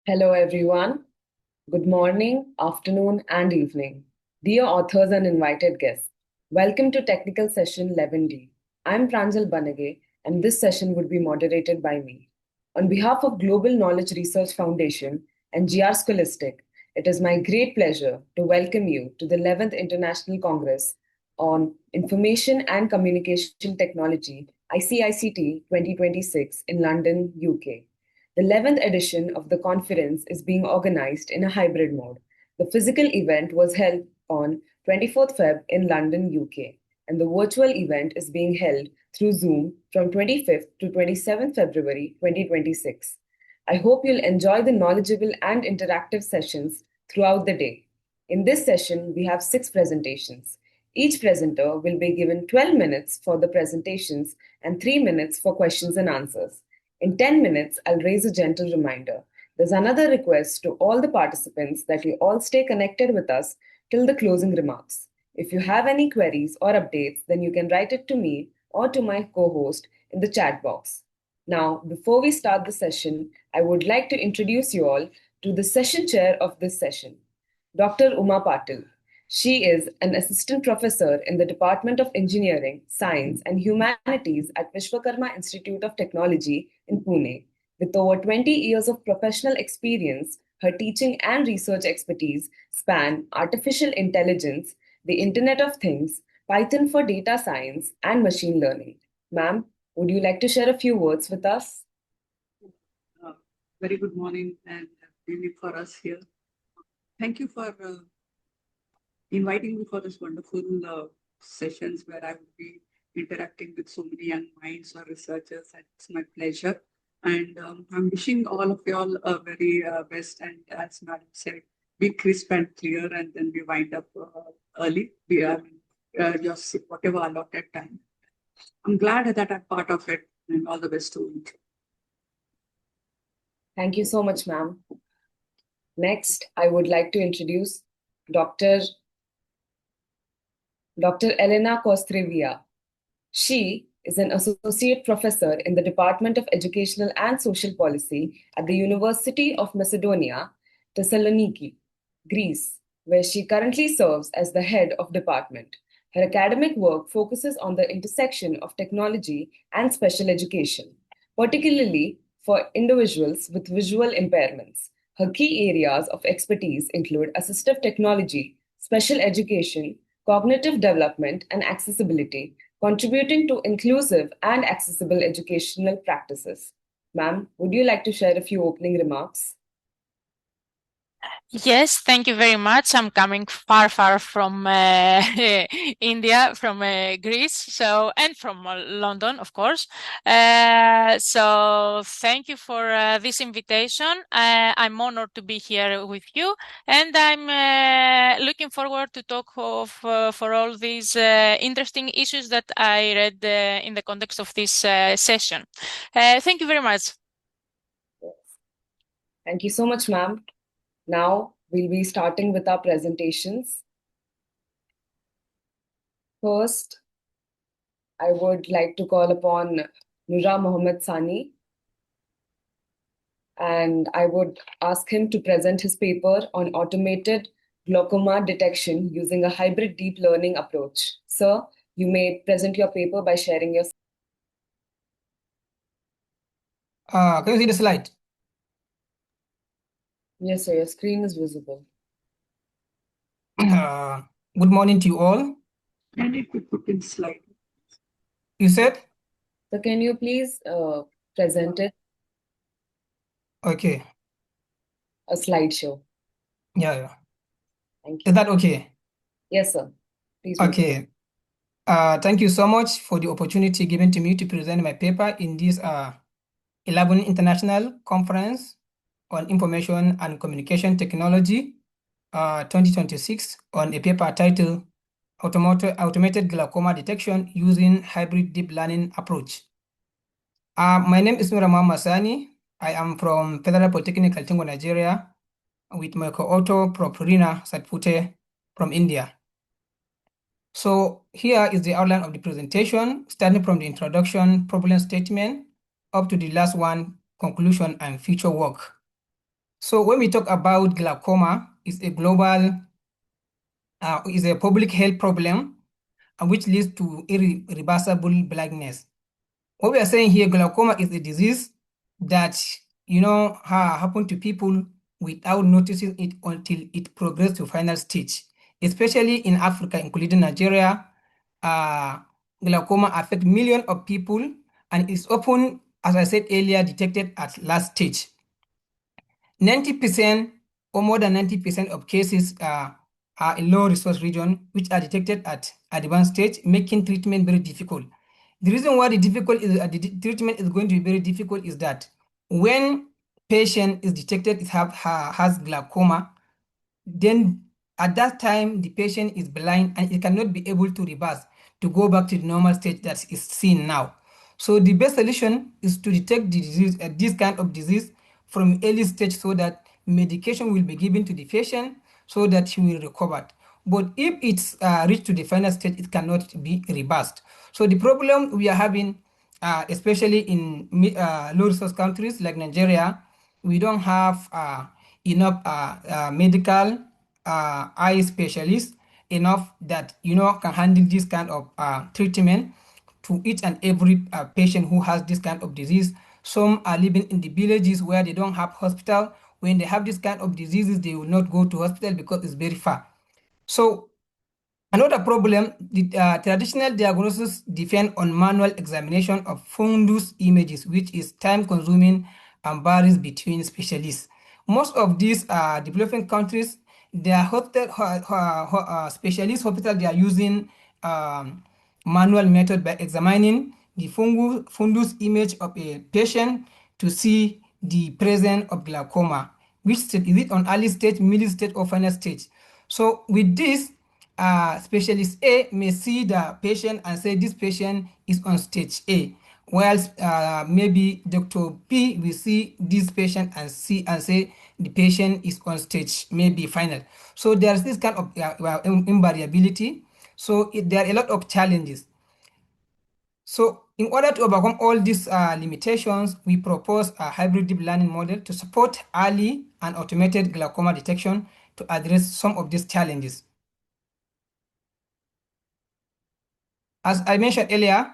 Hello, everyone. Good morning, afternoon, and evening. Dear authors and invited guests, welcome to Technical Session 11D. I'm Pranjal Banage, and this session would be moderated by me. On behalf of Global Knowledge Research Foundation and GR Scholastic, it is my great pleasure to welcome you to the 11th International Congress on Information and Communication Technology, ICICT 2026 in London, UK. The 11th edition of the conference is being organized in a hybrid mode. The physical event was held on 24th Feb in London, UK, and the virtual event is being held through Zoom from 25th to 27th February 2026. I hope you'll enjoy the knowledgeable and interactive sessions throughout the day. In this session, we have 6 presentations. Each presenter will be given 12 minutes for the presentations and 3 minutes for questions and answers. In 10 minutes, I'll raise a gentle reminder. There's another request to all the participants that you all stay connected with us till the closing remarks. If you have any queries or updates, then you can write it to me or to my co host in the chat box. Now, before we start the session, I would like to introduce you all to the session chair of this session, Dr. Uma Patil. She is an assistant professor in the Department of Engineering, Science and Humanities at Vishwakarma Institute of Technology in Pune. With over 20 years of professional experience, her teaching and research expertise span artificial intelligence, the Internet of Things, Python for data science, and machine learning. Ma'am, would you like to share a few words with us? Uh, Very good morning and evening for us here. Thank you for inviting me for this wonderful sessions where I will be interacting with so many young minds or researchers. And it's my pleasure. And I'm wishing all of you all a very best and, as Madam said, be crisp and clear, and then we wind up early. We are just whatever allotted time. I'm glad that I'm part of it, and all the best to you. Thank you so much, ma'am. Next, I would like to introduce Dr. Elena Kostrevia. She is an associate professor in the Department of Educational and Social Policy at the University of Macedonia, Thessaloniki, Greece, where she currently serves as the head of department. Her academic work focuses on the intersection of technology and special education, particularly for individuals with visual impairments. Her key areas of expertise include assistive technology, special education, cognitive development, and accessibility, contributing to inclusive and accessible educational practices. Ma'am, would you like to share a few opening remarks? Yes, thank you very much. I'm coming far, far from India, from Greece, and from London, of course. So thank you for this invitation. I'm honored to be here with you, and I'm looking forward to talk for all these interesting issues that I read in the context of this session. Thank you very much. Thank you so much, ma'am. Now we'll be starting with our presentations. First, I would like to call upon Nura Mohammed Sani, and I would ask him to present his paper on automated glaucoma detection using a hybrid deep learning approach. Sir, you may present your paper by sharing your. Can you see the slide? Yes, sir, your screen is visible. Good morning to you all. And it could put in slide. You said? So can you please present it, Okay. a slideshow? Yeah. Thank Is you. that okay? Yes, sir. Please. move. Okay. Thank you so much for the opportunity given to me to present my paper in this 11th International Conference on Information and Communication Technology 2026 on a paper titled Automated Glaucoma Detection Using Hybrid Deep Learning Approach. My name is Nura Masani. I am from Federal Polytechnic Kaltungo, Nigeria, with my co-author Prof. Rina Satpute from India. So here is the outline of the presentation, starting from the introduction, problem statement, up to the last one, conclusion and future work. So when we talk about glaucoma, it's a global, is a public health problem, which leads to irreversible blindness. What we are saying here, glaucoma is a disease that happen to people without noticing it until it progresses to final stage. Especially in Africa, including Nigeria, uh, glaucoma affect millions of people and is often, as I said earlier, detected at last stage. 90% or more than 90% of cases are in low resource region, which are detected at advanced stage, making treatment very difficult. The reason why the treatment is going to be very difficult is that when patient is detected has glaucoma, then at that time the patient is blind and it cannot be able to reverse to go back to the normal state that is seen now. So the best solution is to detect the disease, this kind of disease from early stage, so that medication will be given to the patient so that he will recover. But if it's reached to the final stage, it cannot be reversed. So the problem we are having, especially in low resource countries like Nigeria, we don't have enough medical eye specialists enough that can handle this kind of treatment to each and every patient who has this kind of disease. Some are living in the villages where they don't have hospital. When they have this kind of diseases, they will not go to hospital because it's very far. So another problem, the traditional diagnosis depend on manual examination of fundus images, which is time consuming and varies between specialists. Most of these developing countries, their hospital, specialist hospital, they are using manual method by examining the fundus image of a patient to see the presence of glaucoma, which stage is it, on early stage, middle stage, or final stage. So with this, specialist A may see the patient and say this patient is on stage A, whilst maybe Dr. B will see this patient and say the patient is on stage maybe final. So there's this kind of invariability. So there are a lot of challenges. So in order to overcome all these limitations, we propose a hybrid deep learning model to support early and automated glaucoma detection to address some of these challenges. As I mentioned earlier,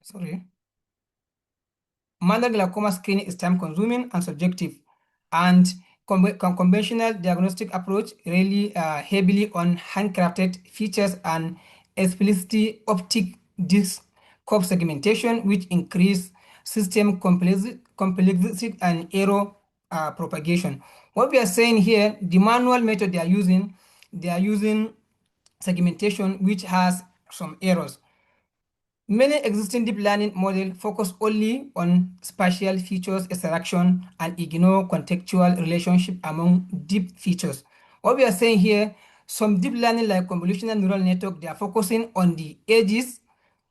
sorry, manual glaucoma screening is time consuming and subjective, and conventional diagnostic approach really heavily on handcrafted features and explicitly optic disc curve segmentation, which increase system complexity and error propagation. What we are saying here, the manual method they are using segmentation which has some errors. Many existing deep learning models focus only on spatial features extraction and ignore contextual relationship among deep features. What we are saying here, some deep learning like convolutional neural network, they are focusing on the edges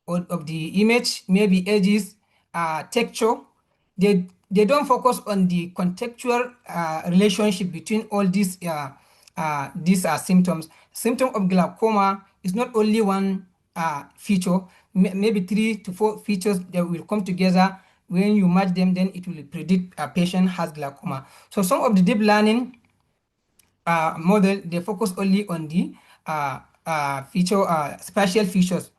of the image, maybe edges, texture. They don't focus on the contextual relationship between all these symptoms. Symptom of glaucoma is not only one feature, maybe 3 to 4 features that will come together. When you match them, then it will predict a patient has glaucoma. So some of the deep learning model, they focus only on the spatial features.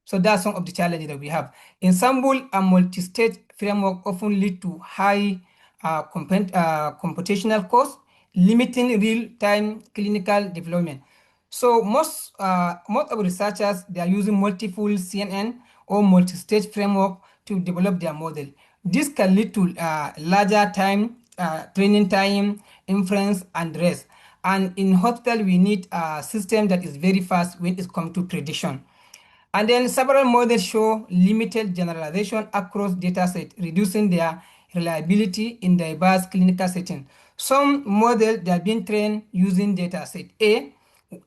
So that's some of the challenges that we have. Ensemble and multi-stage framework often lead to high computational cost, limiting real-time clinical development. So most of researchers, they are using multiple CNN or multi-stage framework to develop their model. This can lead to larger training time, inference, and rest. And in hospital, we need a system that is very fast when it comes to prediction. And then several models show limited generalization across datasets, reducing their reliability in diverse clinical settings. Some models, they have been trained using dataset A.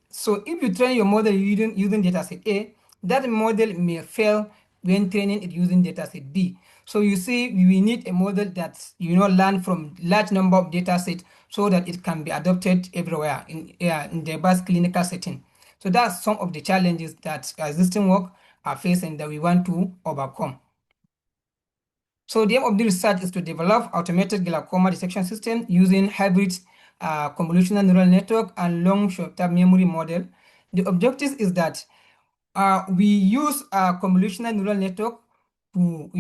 So if you train your model using dataset A, that model may fail when training it using dataset B. So you see, we need a model that's learn from large number of datasets so that it can be adopted everywhere in diverse clinical setting. So that's some of the challenges that existing work are facing that we want to overcome. So the aim of the research is to develop automated glaucoma detection system using hybrid convolutional neural network and long short-term memory model. The objective is that we use a convolutional neural network to,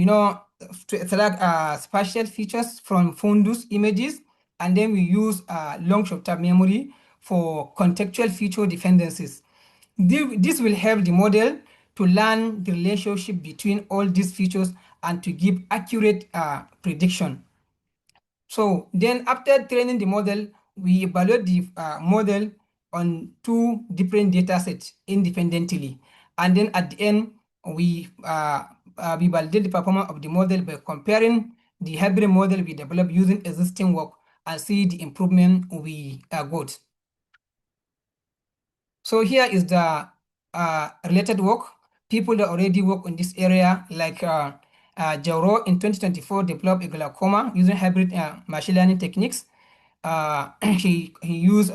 to extract spatial features from fundus images, and then we use long short-term memory for contextual feature dependencies. This will help the model to learn the relationship between all these features and to give accurate prediction. So then after training the model, we evaluate the model on two different data sets independently. And then at the end, we validate the performance of the model by comparing the hybrid model we developed using existing work and see the improvement we got. So here is the related work. People that already work in this area, like Jauro in 2024 developed a glaucoma using hybrid machine learning techniques. He used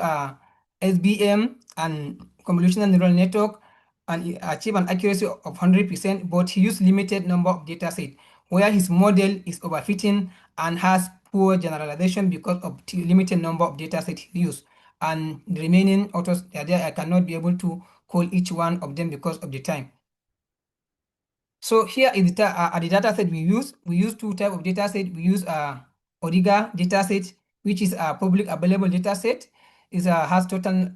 SBM and convolutional neural network and he achieved an accuracy of 100%, but he used limited number of data sets where his model is overfitting and has poor generalization because of the limited number of data sets he used. And the remaining authors there, I cannot be able to call each one of them because of the time. So here is the data set we use. We use two types of data set. We use Origa data set, which is a public available data set. It has total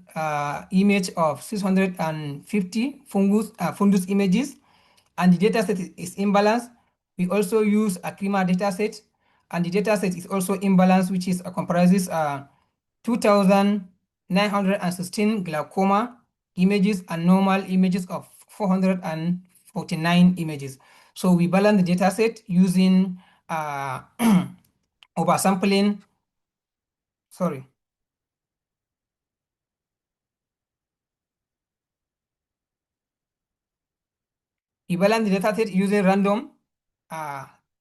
image of 650 fundus images, and the data set is imbalanced. We also use a CRIMA data set, and the data set is also imbalanced, which is comprises 2,916 glaucoma images and normal images of 449 images. So we balance the data set using oversampling. Sorry. We balance the data set using random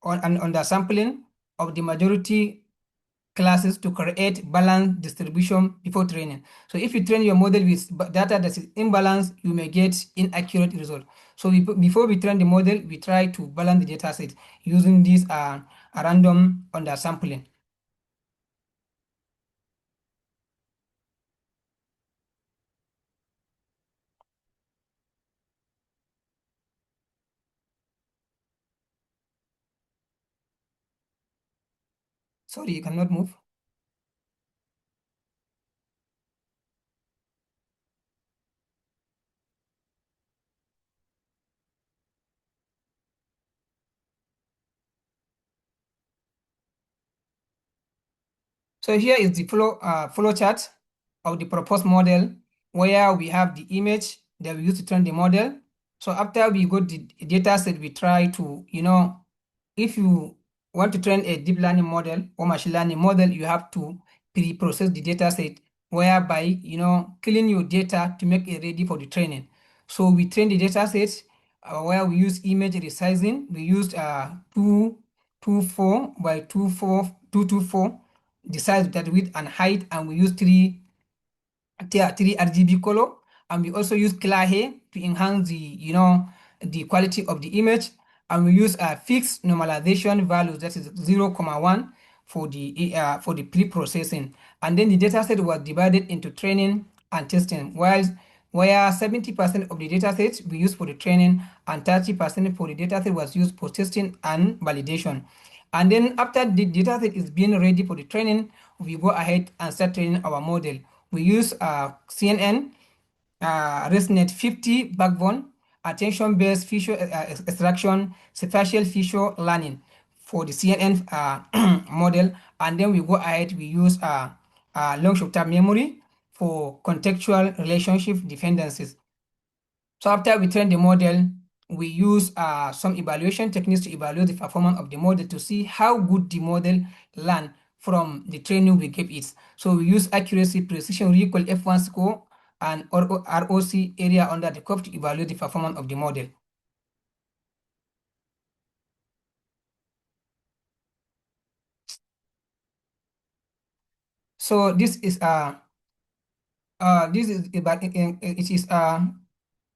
on the sampling of the majority classes to create balanced distribution before training. So if you train your model with data that is imbalanced, you may get inaccurate result. So before we train the model, we try to balance the data set using this random undersampling. Sorry, you cannot move. So here is the flow chart of the proposed model where we have the image that we use to train the model. So after we got the data set, we try to, if you want to train a deep learning model or machine learning model, you have to pre-process the data set whereby, clean your data to make it ready for the training. So we train the data set where we use image resizing. We used 224 by 224 the size, that width and height, and we use three RGB color, and we also use Clahe to enhance the quality of the image, and we use a fixed normalization values, that is 0.1 for the pre-processing, and then the dataset was divided into training and testing, where 70% of the dataset we use for the training and 30% for the dataset was used for testing and validation. And then after the dataset is being ready for the training, we go ahead and start training our model. We use CNN, ResNet 50 backbone, attention-based feature extraction, spatial feature learning for the CNN model, and then we go ahead, we use long short-term memory for contextual relationship dependencies. So after we train the model, we use some evaluation techniques to evaluate the performance of the model to see how good the model learned from the training we gave it. So we use accuracy, precision, recall, F1 score, and ROC area under the curve to evaluate the performance of the model. So this is it is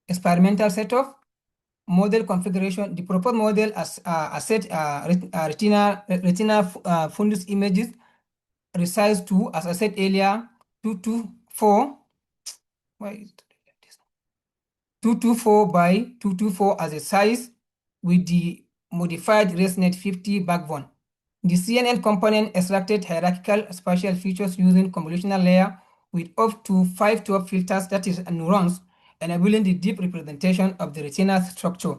experimental setup. model configuration, the proposed model asset retina fundus images resized to, as I said earlier, 224. Why is it like this? 224 by 224 as a size with the modified ResNet 50 backbone. The CNN component extracted hierarchical spatial features using convolutional layer with up to 512 filters, that is neurons, enabling the deep representation of the retina structure.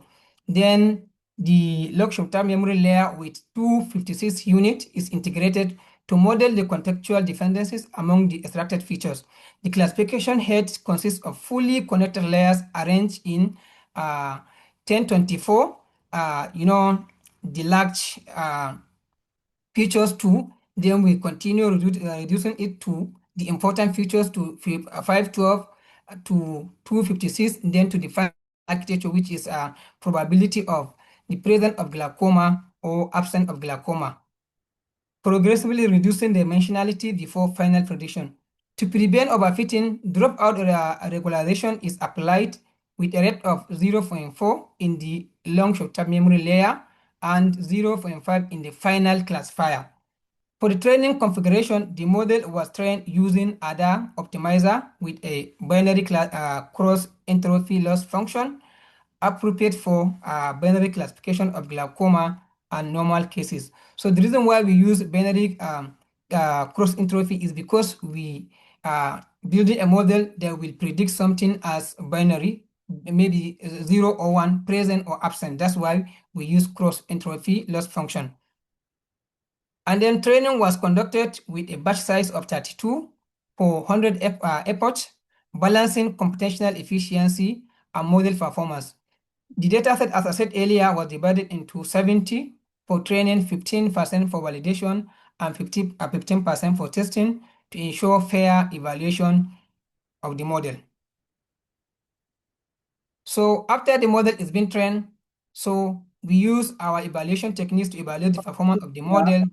Then the log short-term memory layer with 256 units is integrated to model the contextual dependencies among the extracted features. The classification head consists of fully connected layers arranged in 1024, the large features to, then we continue reducing it to the important features to 512 to 256, then to the final architecture, which is a probability of the presence of glaucoma or absence of glaucoma, progressively reducing the dimensionality before final prediction. To prevent overfitting, dropout regularization is applied with a rate of 0.4 in the long short-term memory layer and 0.5 in the final classifier. For the training configuration, the model was trained using ADA optimizer with a binary cross entropy loss function appropriate for binary classification of glaucoma and normal cases. So the reason why we use binary cross entropy is because we are building a model that will predict something as binary, maybe 0 or 1, present or absent. That's why we use cross entropy loss function. And then training was conducted with a batch size of 32 for 100 efforts, balancing computational efficiency and model performance. The dataset, as I said earlier, was divided into 70 for training, 15% for validation, and 15% for testing to ensure fair evaluation of the model. So after the model is being trained, so we use our evaluation techniques to evaluate the performance of the model.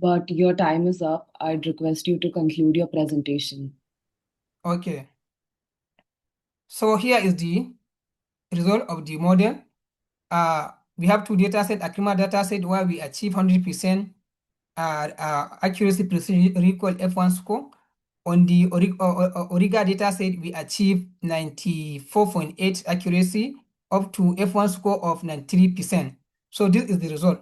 But your time is up. I'd request you to conclude your presentation. Okay. So here is the result of the model. We have two datasets, Akrima dataset where we achieve 100% accuracy precision recall F1 score. On the Origa dataset, we achieve 94.8 accuracy up to F1 score of 93%. So this is the result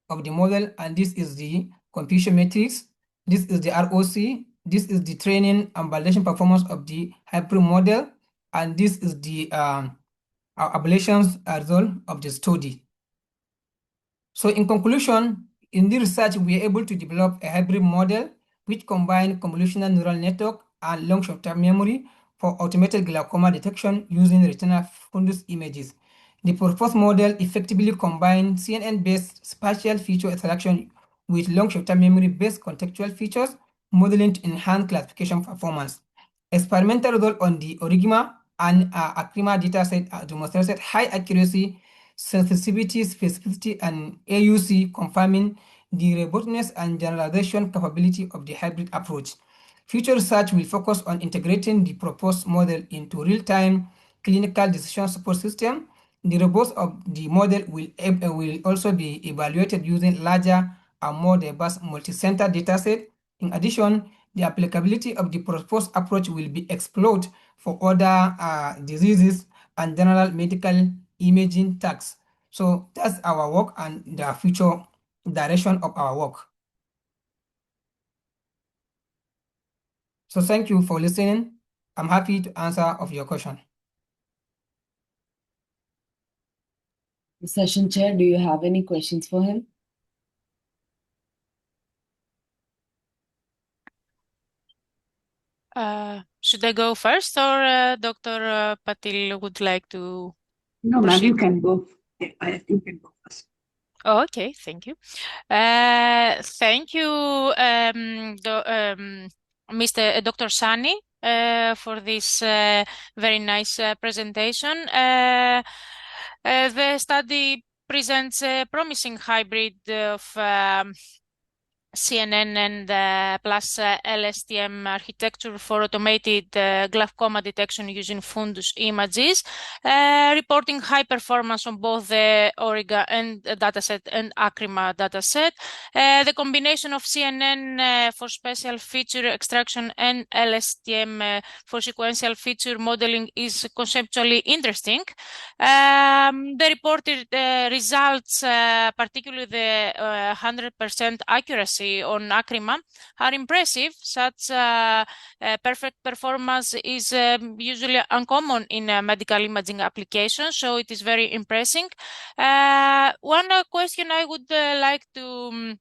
of the model, and this is the confusion matrix. This is the ROC. This is the training and validation performance of the hybrid model, and this is the ablations result of the study. So in conclusion, in the research, we are able to develop a hybrid model which combine convolutional neural network and long short-term memory for automated glaucoma detection using retinal fundus images. The proposed model effectively combines CNN-based spatial feature extraction with long short-term memory-based contextual features modeling to enhance classification performance. Experimental result on the Origima and Akrima dataset demonstrated high accuracy, sensitivity, specificity, and AUC, confirming the robustness and generalization capability of the hybrid approach. Future research will focus on integrating the proposed model into real-time clinical decision support system. The robustness of the model will also be evaluated using larger and more diverse multi-center dataset. In addition, the applicability of the proposed approach will be explored for other diseases and general medical imaging tasks. So that's our work and the future direction of our work. So thank you for listening. I'm happy to answer of your question. The session chair, do you have any questions for him? Should I go first, or Dr. Patil would like to No, ma'am, proceed? you can go. You can go first. Oh, okay, thank you. Thank you, Mr. Dr. Sani, for this very nice presentation. The study presents a promising hybrid of CNN and plus LSTM architecture for automated glaucoma detection using fundus images, reporting high performance on both the Origa and dataset and Acrima dataset. The combination of CNN for special feature extraction and LSTM for sequential feature modeling is conceptually interesting. The reported results, particularly the 100% accuracy on Acrima, are impressive. Such perfect performance is usually uncommon in medical imaging applications, so it is very impressive. One question I would like to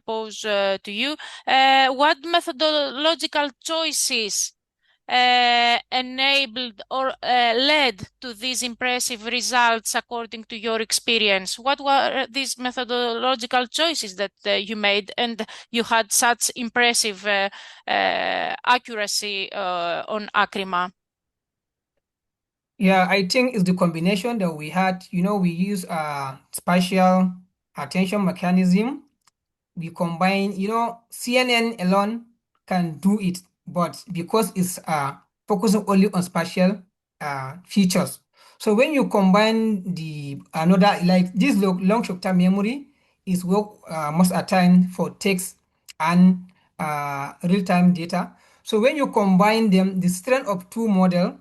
pose to you: what methodological choices enabled or led to these impressive results according to your experience? What were these methodological choices that you made and you had such impressive accuracy on Acrima? Yeah, I think it's the combination that we had. We use spatial attention mechanism. We combine, CNN alone can do it, but because it's focusing only on spatial features. So when you combine the another, like this long short-term memory is work most of the time for text and real-time data. So when you combine them, the strength of two model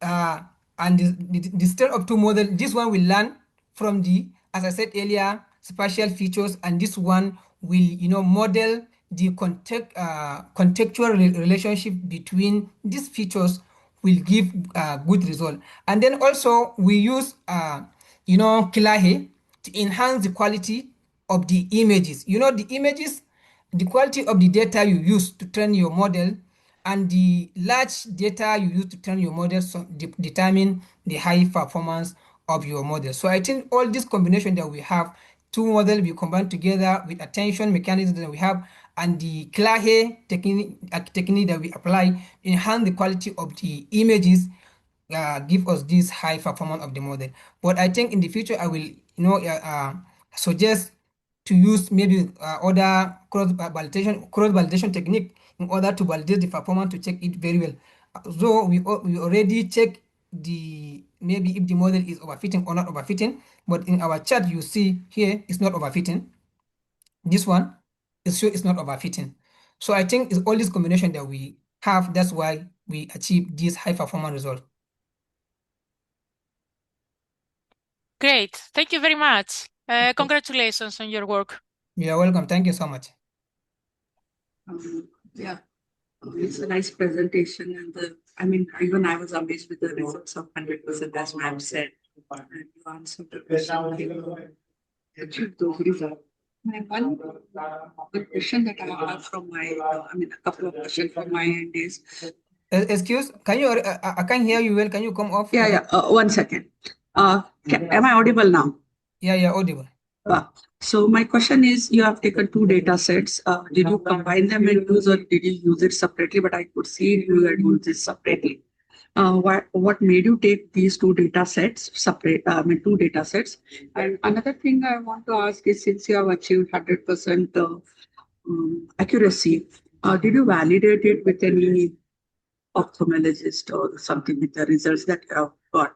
uh, and the state of two model, this one will learn from the, as I said earlier, spatial features, and this one will model the contextual relationship between these features, will give good result. And then also we use Kilahe to enhance the quality of the images. The images, the quality of the data you use to train your model and the large data you use to train your model determine the high performance of your model. So I think all this combination that we have, two models we combine together with attention mechanism that we have and the Clahe technique that we apply enhance the quality of the images, give us this high performance of the model. But I think in the future I will suggest to use maybe other cross validation technique in order to validate the performance to check it very well. So we already check the maybe if the model is overfitting or not overfitting, but in our chart you see here it's not overfitting. This one is sure it's not overfitting. So I think it's all this combination that we have. That's why we achieve this high performance result. Great. Thank you very much. Congratulations on your work. You're welcome. Thank you so much. Yeah, it's a nice presentation, and I mean, even I was amazed with the results of 100%, as ma'am said. And you answered the question. Achieve those results. One good question that I have from my, I mean, a couple of questions from my end is. Excuse, can you? I can't hear you well. Can you come off? Yeah. 1 second. Am I audible now? Yeah, audible. So my question is, you have taken two data sets. Did you combine them and use, or did you use it separately? But I could see you had used it separately. What made you take these two data sets separate? Two data sets. And another thing I want to ask is, since you have achieved 100% accuracy, did you validate it with any ophthalmologist or something with the results that you have got?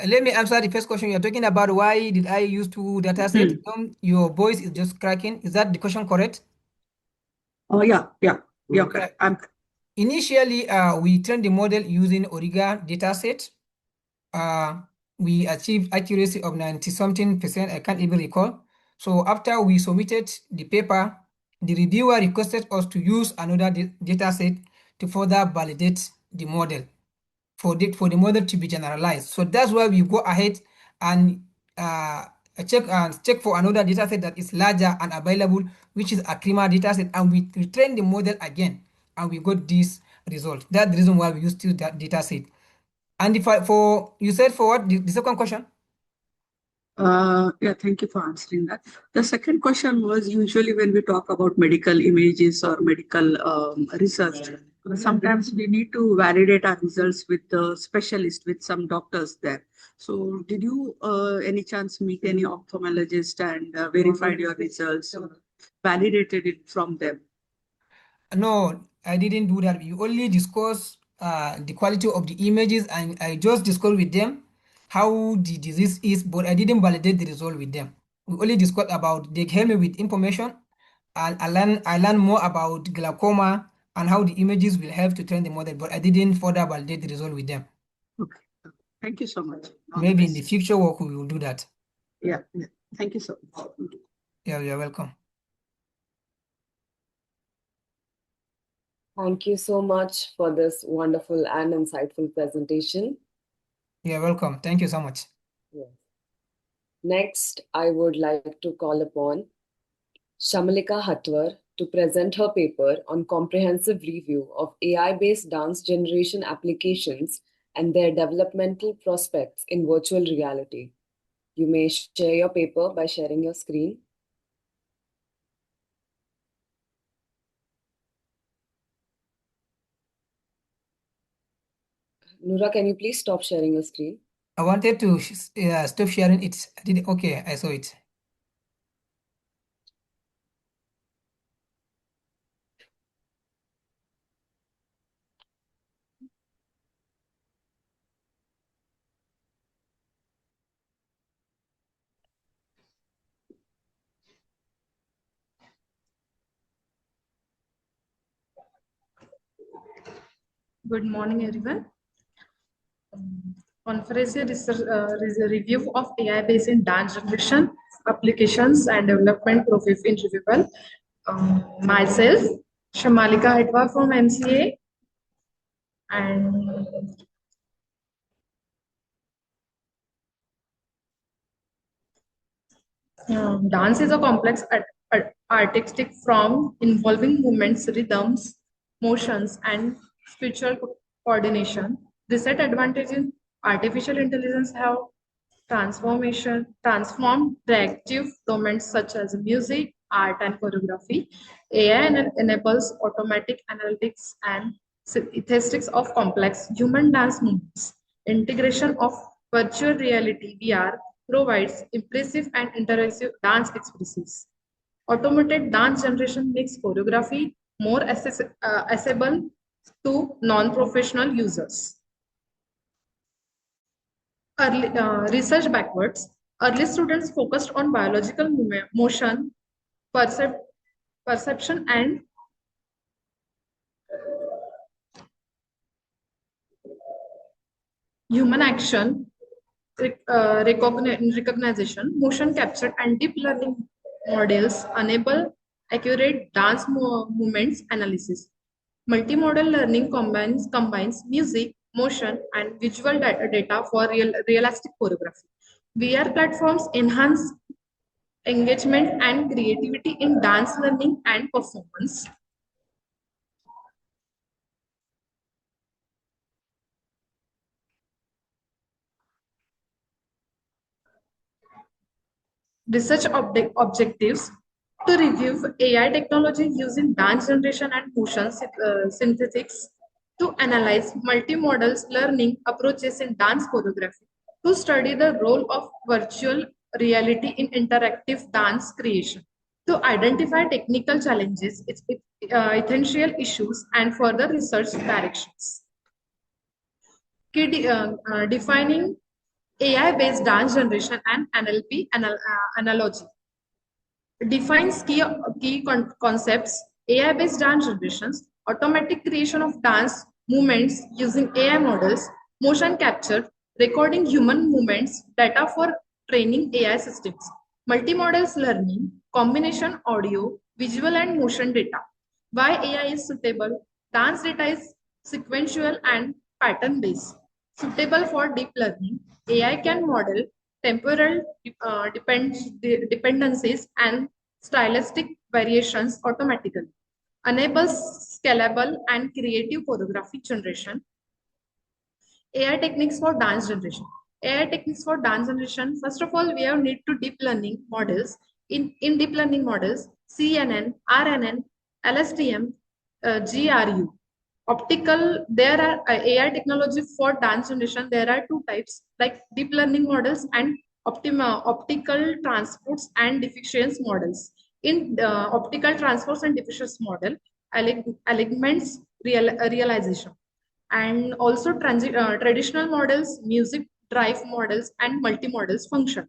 Let me answer the first question. You're talking about why did I use two data sets? Your voice is just cracking. Is that the question correct? Oh, yeah, correct. Initially, we trained the model using Origa dataset. We achieved accuracy of 90-something%. I can't even recall. So after we submitted the paper, the reviewer requested us to use another dataset to further validate the model for the model to be generalized. So that's why we go ahead and check for another dataset that is larger and available, which is a Acrima dataset, and we retrain the model again, and we got this result. That's the reason why we use still that dataset. And if you said for what the second question? Yeah, thank you for answering that. The second question was, usually when we talk about medical images or medical research, sometimes we need to validate our results with the specialist, with some doctors there. So did you any chance meet any ophthalmologist and verified your results or validated it from them? No, I didn't do that. We only discuss the quality of the images, and I just discuss with them how the disease is, but I didn't validate the result with them. We only discuss about, they help me with information, and I learn more about glaucoma and how the images will help to train the model, but I didn't further validate the result with them. Okay. Thank you so much. All the Maybe in the best. future work we will do that. Yeah. Thank you so much. Yeah, you're welcome. Thank you so much for this wonderful and insightful presentation. You're welcome. Thank you so much. Yes. Next, I would like to call upon Shamalika Hatwar to present her paper on comprehensive review of AI-based dance generation applications and their developmental prospects in virtual reality. You may share your paper by sharing your screen. Noora, can you please stop sharing your screen? I wanted to stop sharing it. I did okay, I saw it. Good morning, everyone. Conference is a review of AI-based in dance generation applications and development profit in reviewable. Myself, Shamalika Hetwa from MCA, and dance is a complex artistic form involving movements, rhythms, motions, and spiritual coordination. The set advantage in artificial intelligence have transformed creative domains such as music, art, and choreography. AI enables automatic analytics and statistics of complex human dance movements. Integration of virtual reality (VR) provides impressive and interactive dance experiences. Automated dance generation makes choreography more accessible to non-professional users. Research backwards, early students focused on biological motion, perception, and human action recognition. Motion capture and deep learning models enable accurate dance movements analysis. Multimodal learning combines music, motion, and visual data for realistic choreography. VR platforms enhance engagement and creativity in dance learning and performance. Research objectives to review AI technology using dance generation and motion synthetics, to analyze multimodal learning approaches in dance choreography, to study the role of virtual reality in interactive dance creation, to identify technical challenges, essential issues, and further research directions. Defining AI-based dance generation and NLP analogy. Defines key concepts: AI-based dance generations, automatic creation of dance movements using AI models, motion capture, recording human movements, data for training AI systems, multimodal learning, combination audio, visual and motion data. Why AI is suitable? Dance data is sequential and pattern-based. Suitable for deep learning, AI can model temporal dependencies and stylistic variations automatically. Enables scalable and creative choreography generation. AI techniques for dance generation. AI techniques for dance generation. First of all, we have need to deep learning models. In deep learning models, CNN, RNN, LSTM, GRU. There are AI technology for dance generation. There are two types, like deep learning models and optical transports and diffusion models. In optical transports and diffusion model, alignments realization, and also traditional models, music drive models, and multi-models function.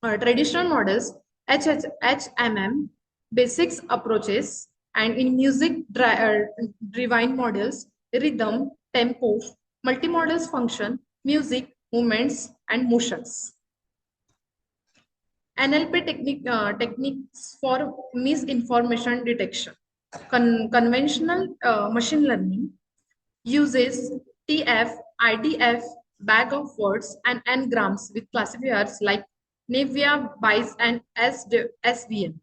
Traditional models, HMM, basics approaches, and in music driven models, rhythm, tempo, multi-models function, music, movements, and motions. NLP techniques for misinformation detection. Conventional machine learning uses TF, IDF, bag of words, and n-grams with classifiers like Navia, Bayes, and SVM.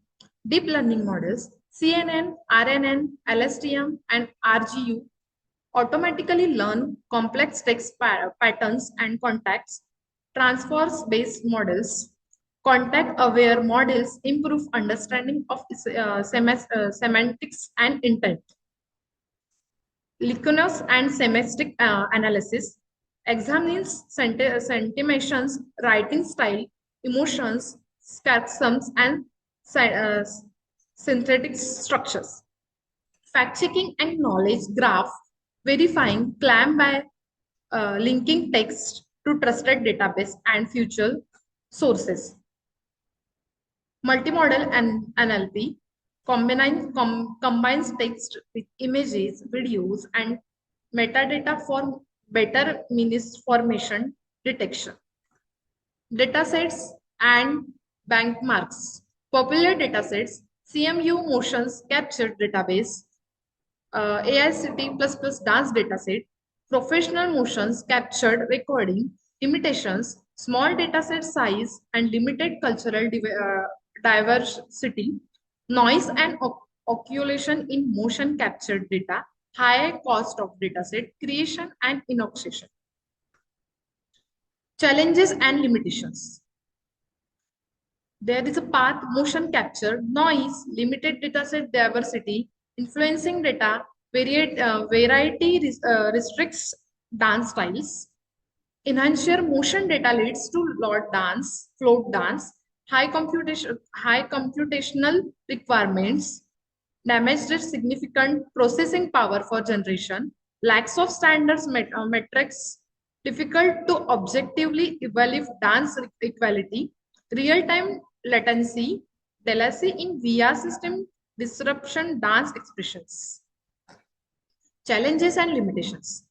Deep learning models, CNN, RNN, LSTM, and RGU automatically learn complex text patterns and contacts. Transfers-based models, contact-aware models improve understanding of semantics and intent. Likeness and semantic analysis examines sentimentions, writing style, emotions, sarcasms, and synthetic structures. Fact-checking and knowledge graph, verifying claim by linking text to trusted database and future sources. Multimodal and NLP combines text with images, videos, and metadata for better misinformation detection. Datasets and benchmarks. Popular datasets, CMU motions captured database, ICICT++ dance dataset, professional motions captured recording, limitations, small dataset size and limited cultural diversity, noise and occultation in motion captured data, high cost of dataset creation and innovation. Challenges and limitations. There is a path, motion capture, noise, limited dataset diversity, influencing data, variety restricts dance styles. Enhancer motion data leads to float dance, high computational requirements, damaged significant processing power for generation, lacks of standards metrics, difficult to objectively evaluate dance equality, real-time latency, delay in VR system, disruption dance expressions. Challenges and limitations.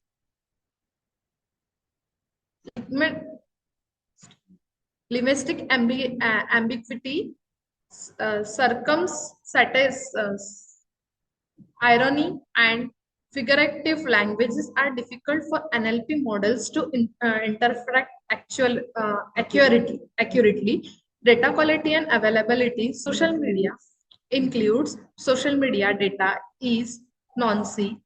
Linguistic ambiguity, irony, and figurative languages are difficult for NLP models to interpret accurately. Data quality and availability. Social media includes social media data is noisy,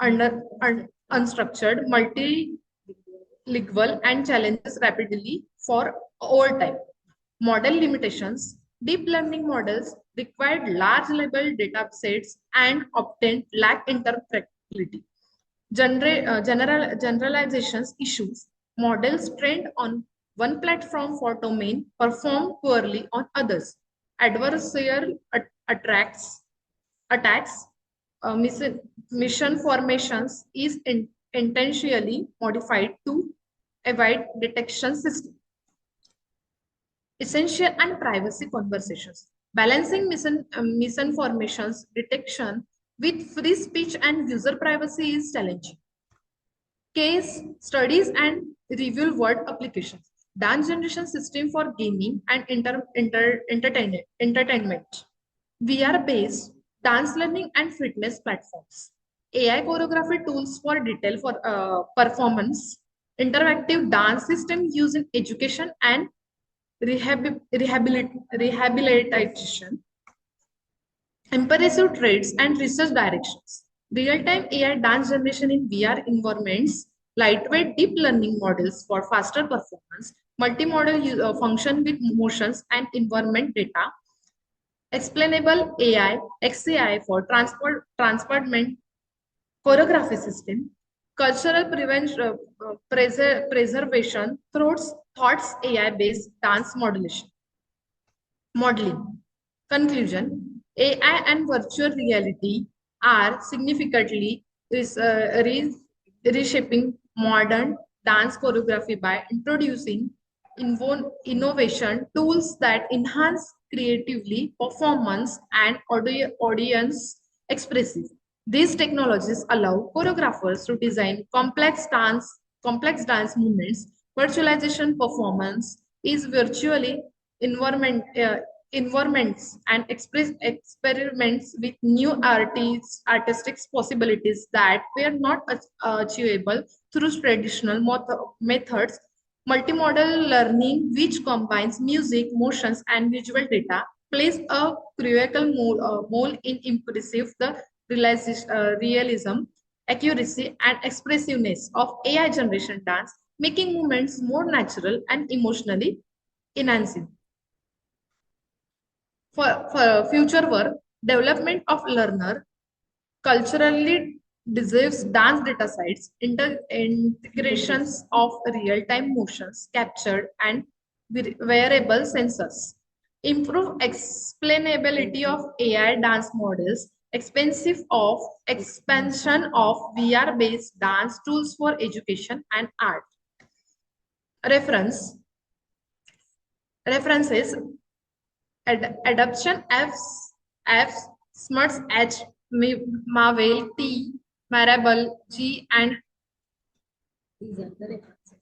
unstructured, multilingual, and challenges rapidly for all time. Model limitations. Deep learning models required large level data sets and often lack interpretability. Generalizations issues. Models trained on one platform for domain perform poorly on others. Adversarial attacks, mission formations is intentionally modified to avoid detection system. Essential and privacy conversations. Balancing misinformations detection with free speech and user privacy is challenging. Case studies and real world applications. Dance generation system for gaming and entertainment. VR-based dance learning and fitness platforms. AI choreography tools for detail for performance. Interactive dance system used in education and rehabilitation, impressive traits and research directions, real-time AI dance generation in VR environments, lightweight deep learning models for faster performance, multimodal function with motions and environment data, explainable AI, XAI for transportment choreography system, cultural preservation thoughts AI-based dance modeling. Conclusion: AI and virtual reality are significantly reshaping modern dance choreography by introducing innovation tools that enhance creatively performance and audience expressive. These technologies allow choreographers to design complex dance movements. Virtualization performance is virtually environment, environments and experiments with new artistic possibilities that were not achievable through traditional methods. Multimodal learning, which combines music, motions, and visual data, plays a critical role in impressive the realism, accuracy, and expressiveness of AI generation dance, making movements more natural and emotionally enhancing. For future work, development of learner culturally deserves dance data sets, integrations of real-time motions captured and wearable sensors, improve explainability of AI dance models, expansion of VR-based dance tools for education and art. References adoption F Smuts H Marvel T Marable G and these are the references.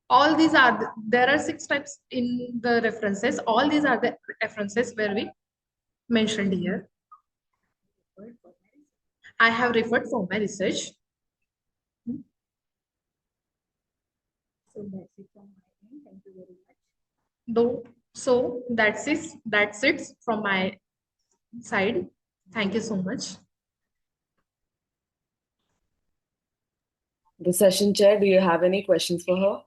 All these are there are 6 types in the references. All these are the references where we mentioned here. I have referred for my research. So that's it from my end. Thank you very much. So that's it from my side. Thank you so much. The session chair, do you have any questions for her?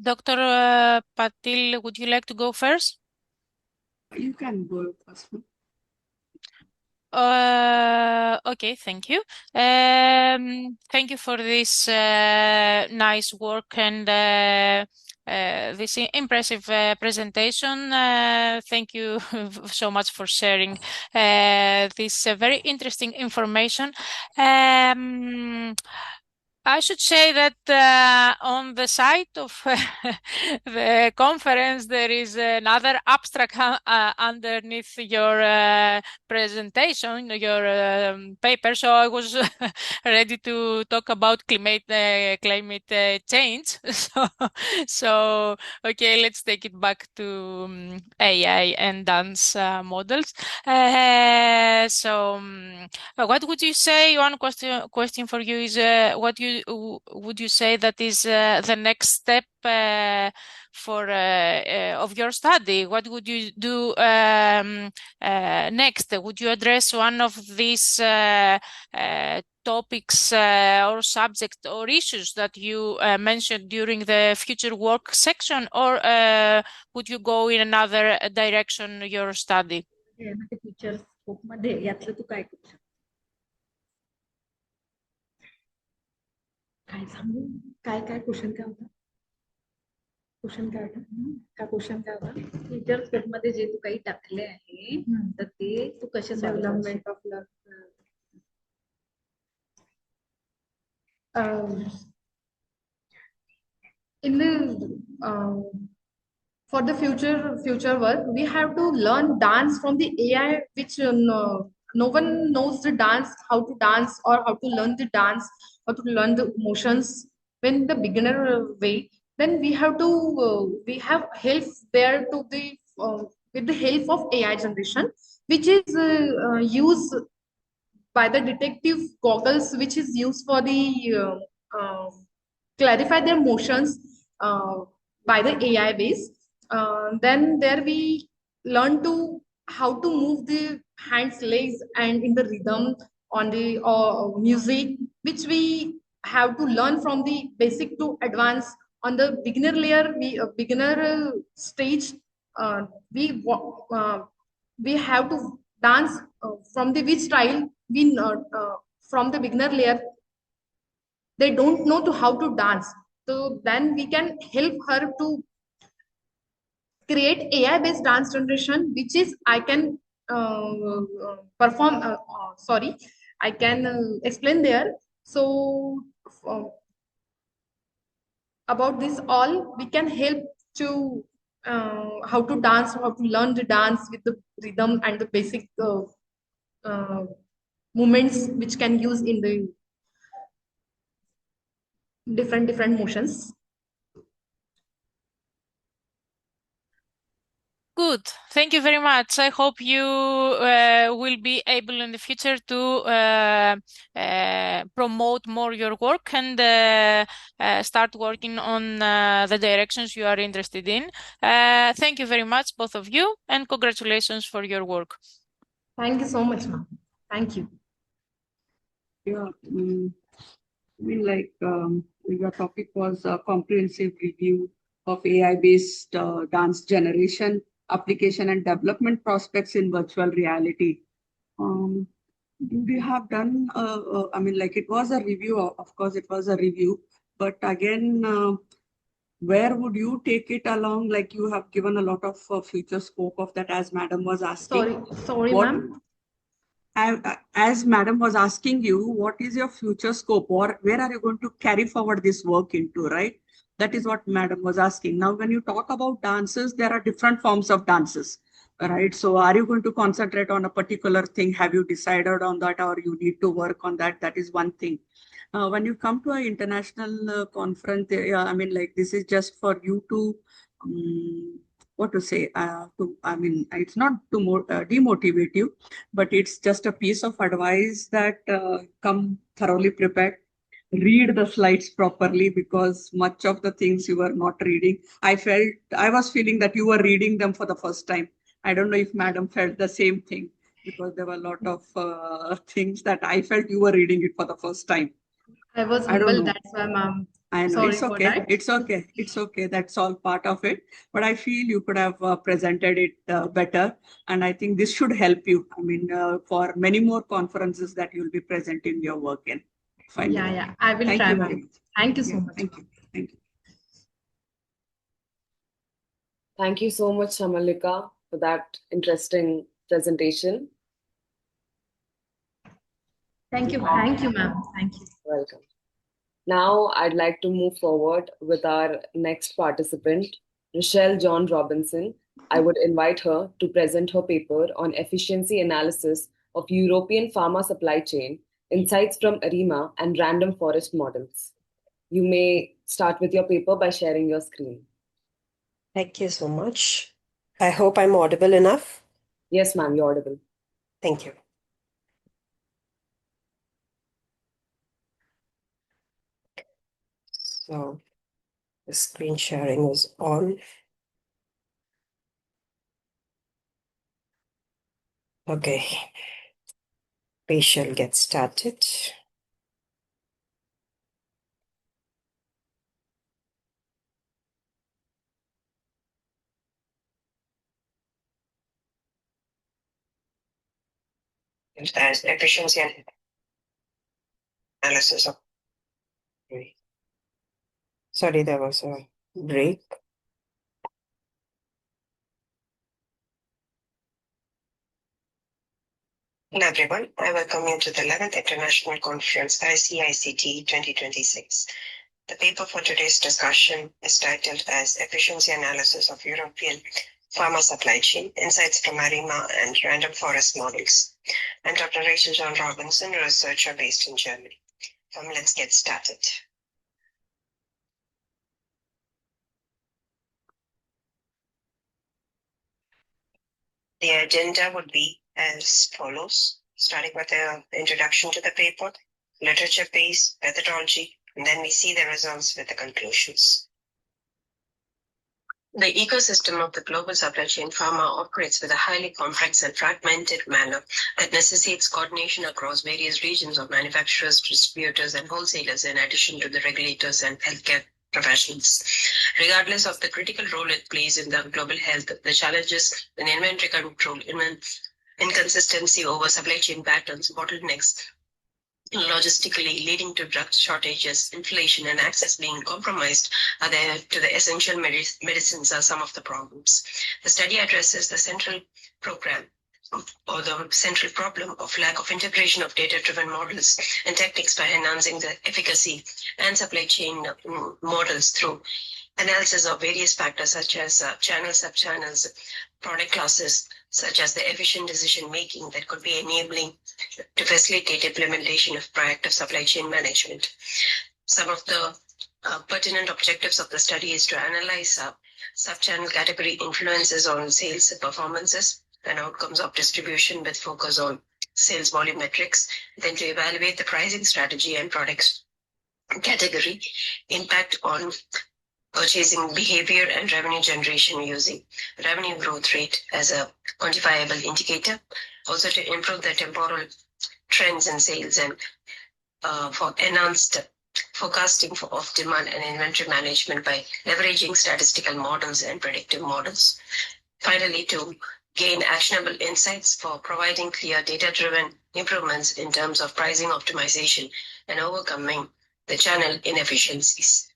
Dr. Patil, would you like to go first? You can go first. Okay, thank you. Thank you for this nice work and this impressive presentation. Thank you so much for sharing this very interesting information. I should say that on the site of the conference, there is another abstract underneath your presentation, your paper. So I was ready to talk about climate change. So, okay, let's take it back to AI and dance models. What would you say? One question for you is what would you say that is the next step for of your study? What would you do next? Would you address one of these topics or subjects or issues that you mentioned during the future work section, or would you go in another direction your study? Future scope मध्ये यातलं तू काय करू शकतो? काय सांगू? काय question काय होता? क्वेश्चन काय होता? फ्युचर स्कोप मध्ये जे तू काही टाकले आहे तर ते तू कशा development of in the for the future work, we have to learn dance from the AI, which no one knows the dance, how to dance, or how to learn the dance, how to learn the motions when the beginner way. Then we have to we have help there to the with the help of AI generation, which is used by the detective goggles, which is used for the clarify their motions by the AI base. Then there we learn to how to move the hands, legs, and in the rhythm on the music, which we have to learn from the basic to advanced. On the beginner layer, we beginner stage, we we have to dance from the which style we from the beginner layer they don't know to how to dance. So then we can help her to create AI based dance generation, which is I can perform. Sorry, I can explain there. So uh, about this all, we can help to how to dance, how to learn to dance with the rhythm and the basic uh, movements which can use in the different motions. Good. Thank you very much. I hope you will be able in the future to promote more your work and start working on the directions you are interested in. Thank you very much, both of you, and congratulations for your work. Thank you so much, ma'am. Thank you. Yeah, I mean, like your topic was a comprehensive review of AI-based dance generation, application, and development prospects in virtual reality. We have done, I mean, like it was a review, of course, it was a review, but again, where would you take it along? Like you have given a lot of future scope of that, as Madam was asking. Sorry, What ma'am. as Madam was asking you, what is your future scope or where are you going to carry forward this work into, right? That is what Madam was asking. Now, when you talk about dances, there are different forms of dances, right? So are you going to concentrate on a particular thing? Have you decided on that or you need to work on that? That is one thing. When you come to an international conference, I mean, like this is just for you to what to say, I mean, it's not to demotivate you, but it's just a piece of advice that come thoroughly prepared. Read the slides properly because much of the things you were not reading. I was feeling that you were reading them for the first time. I don't know if Madam felt the same thing because there were a lot of things that I felt you were reading it for the first time. I was I don't humble, know. that's why, ma'am. I know Sorry it's for okay. that. It's okay. It's okay. That's all part of it. But I feel you could have presented it better. And I think this should help you. I mean, for many more conferences that you'll be presenting your work in. Finally. Yeah, I will Thank try, you very ma'am. much. Thank you so Yeah, much. thank you. Thank you. Thank you so much, Shamalika, for that interesting presentation. Thank you, ma'am. Thank you. Welcome. Now, I'd like to move forward with our next participant, Rochelle John Robinson. I would invite her to present her paper on efficiency analysis of European pharma supply chain, insights from ARIMA and random forest models. You may start with your paper by sharing your screen. Thank you so much. I hope I'm audible enough. Yes, ma'am, you're audible. Thank you. So the screen sharing is on. Okay. We shall get started. As efficiency and analysis of. Sorry, there was a break. Hello everyone, I welcome you to the 11th International Conference ICICT 2026. The paper for today's discussion is titled as Efficiency Analysis of European Pharma Supply Chain, Insights from ARIMA and Random Forest Models. I'm Dr. Rachel John Robinson, a researcher based in Germany. Let's get started. The agenda would be as follows, starting with an introduction to the paper, literature piece, methodology, and then we see the results with the conclusions. The ecosystem of the global supply chain pharma operates with a highly complex and fragmented manner that necessitates coordination across various regions of manufacturers, distributors, and wholesalers, in addition to the regulators and healthcare professionals. Regardless of the critical role it plays in the global health, the challenges in inventory control, inconsistency over supply chain patterns, bottlenecks, logistically leading to drug shortages, inflation, and access being compromised to the essential medicines are some of the problems. The study addresses the central problem of lack of integration of data-driven models and techniques by enhancing the efficacy and supply chain models through analysis of various factors such as channels, sub-channels, product classes, such as the efficient decision-making that could be enabling to facilitate implementation of proactive supply chain management. Some of the pertinent objectives of the study is to analyze sub-channel category influences on sales performances and outcomes of distribution with focus on sales volume metrics, then to evaluate the pricing strategy and products category impact on purchasing behavior and revenue generation using revenue growth rate as a quantifiable indicator, also to improve the temporal trends in sales and for enhanced forecasting of demand and inventory management by leveraging statistical models and predictive models. Finally, to gain actionable insights for providing clear data-driven improvements in terms of pricing optimization and overcoming the channel inefficiencies.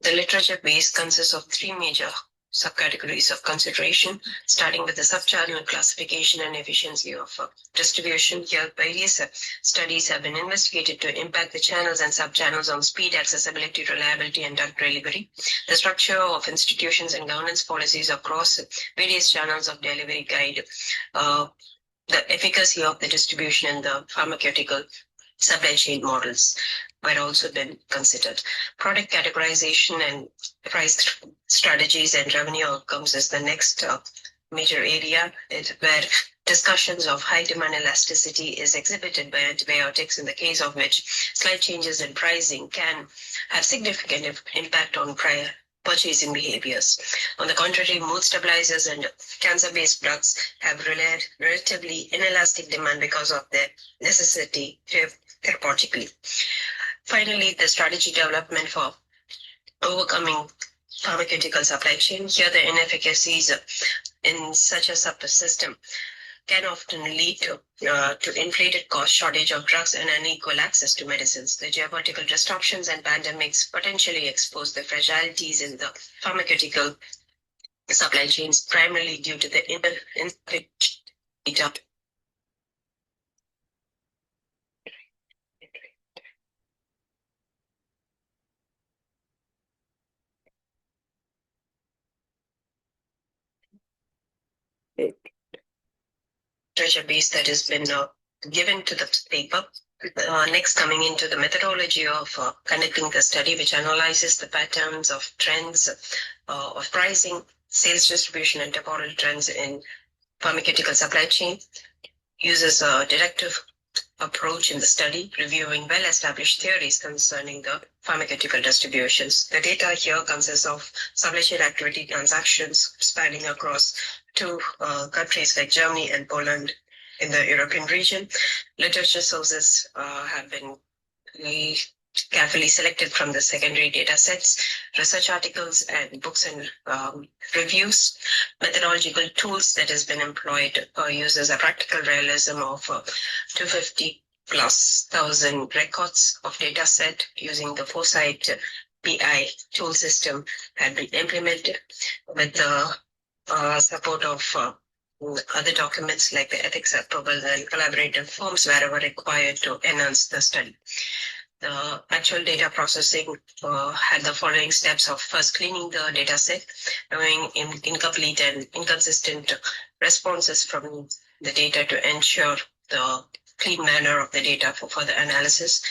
The literature base consists of three major subcategories of consideration, starting with the sub-channel classification and efficiency of distribution. Here, various studies have been investigated to impact the channels and sub-channels on speed, accessibility, reliability, and drug delivery. The structure of institutions and governance policies across various channels of delivery guide the efficacy of the distribution and the pharmaceutical supply chain models were also been considered. Product categorization and price strategies and revenue outcomes is the next major area where discussions of high demand elasticity is exhibited by antibiotics, in the case of which slight changes in pricing can have significant impact on prior purchasing behaviors. On the contrary, mood stabilizers and cancer-based drugs have relatively inelastic demand because of their necessity therapeutically. Finally, the strategy development for overcoming pharmaceutical supply chain. Here, the inefficacies in such a subsystem can often lead to inflated cost, shortage of drugs, and unequal access to medicines. The geopolitical disruptions and pandemics potentially expose the fragilities in the pharmaceutical supply chains, primarily due to the literature base that has been given to the paper. Next, coming into the methodology of conducting the study, which analyzes the patterns of trends of pricing, sales distribution, and temporal trends in pharmaceutical supply chain, uses a deductive approach in the study, reviewing well-established theories concerning the pharmaceutical distributions. The data here consists of supply chain activity transactions spanning across two countries like Germany and Poland in the European region. Literature sources have been carefully selected from the secondary data sets, research articles and books and reviews. Methodological tools that has been employed uses a practical realism of 250,000+ records of data set using the Foresight BI tool system had been implemented with the support of other documents like the ethics approvals and collaborative forms wherever required to enhance the study. The actual data processing had the following steps of first cleaning the data set, knowing incomplete and inconsistent responses from the data to ensure the clean manner of the data for further analysis.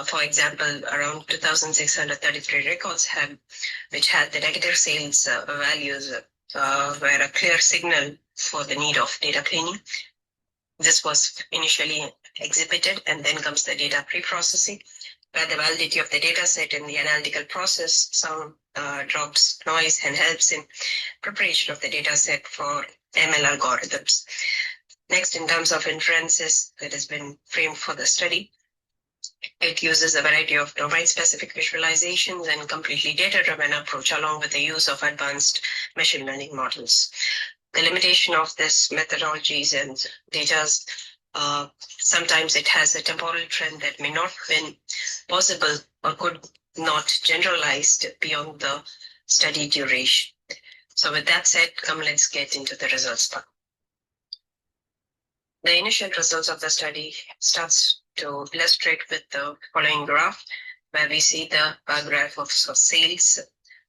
For example, around 2,633 records which had the negative sales values were a clear signal for the need of data cleaning. This was initially exhibited, and then comes the data pre-processing, where the validity of the data set in the analytical process sound drops noise and helps in preparation of the data set for ML algorithms. Next, in terms of inferences that has been framed for the study, It uses a variety of domain-specific visualizations and completely data-driven approach, along with the use of advanced machine learning models. The limitation of this methodologies and data, sometimes it has a temporal trend that may not have been possible or could not generalized beyond the study duration. So with that said, come let's get into the results part. The initial results of the study starts to illustrate with the following graph, where we see the bar graph of sales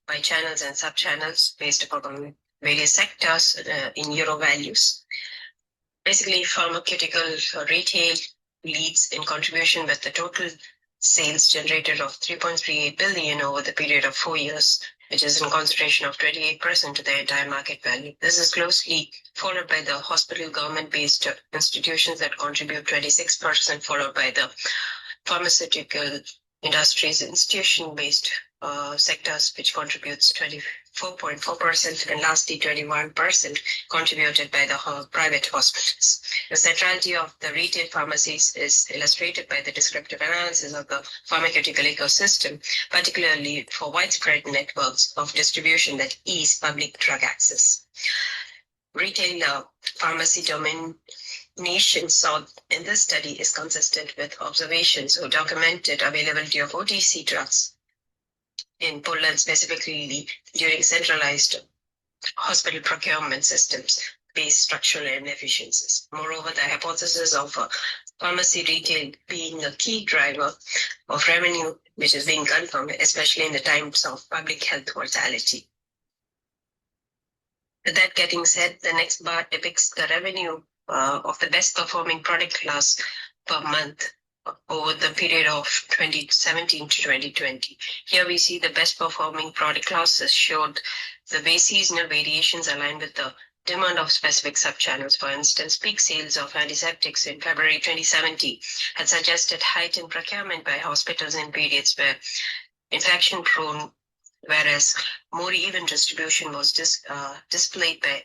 by channels and sub-channels based upon various sectors in euro values. Basically, pharmaceutical retail leads in contribution with the total sales generated of 3.38 billion over the period of 4 years, which is in concentration of 28% to the entire market value. This is closely followed by the hospital government-based institutions that contribute 26%, followed by the pharmaceutical industries institution-based sectors, which contributes 24.4%, and lastly 21% contributed by the private hospitals. The centrality of the retail pharmacies is illustrated by the descriptive analysis of the pharmaceutical ecosystem, particularly for widespread networks of distribution that ease public drug access. Retail pharmacy domination sought in this study is consistent with observations or documented availability of OTC drugs in Poland, specifically during centralized hospital procurement systems based structural inefficiencies. Moreover, the hypothesis of pharmacy retail being a key driver of revenue, which is being confirmed, especially in the times of public health mortality. With that getting said, the next bar depicts the revenue of the best performing product class per month over the period of 2017 to 2020. Here we see the best performing product classes showed the way seasonal variations align with the demand of specific subchannels. For instance, peak sales of antiseptics in February 2017 had suggested heightened procurement by hospitals in periods where infection prone, whereas more even distribution was displayed by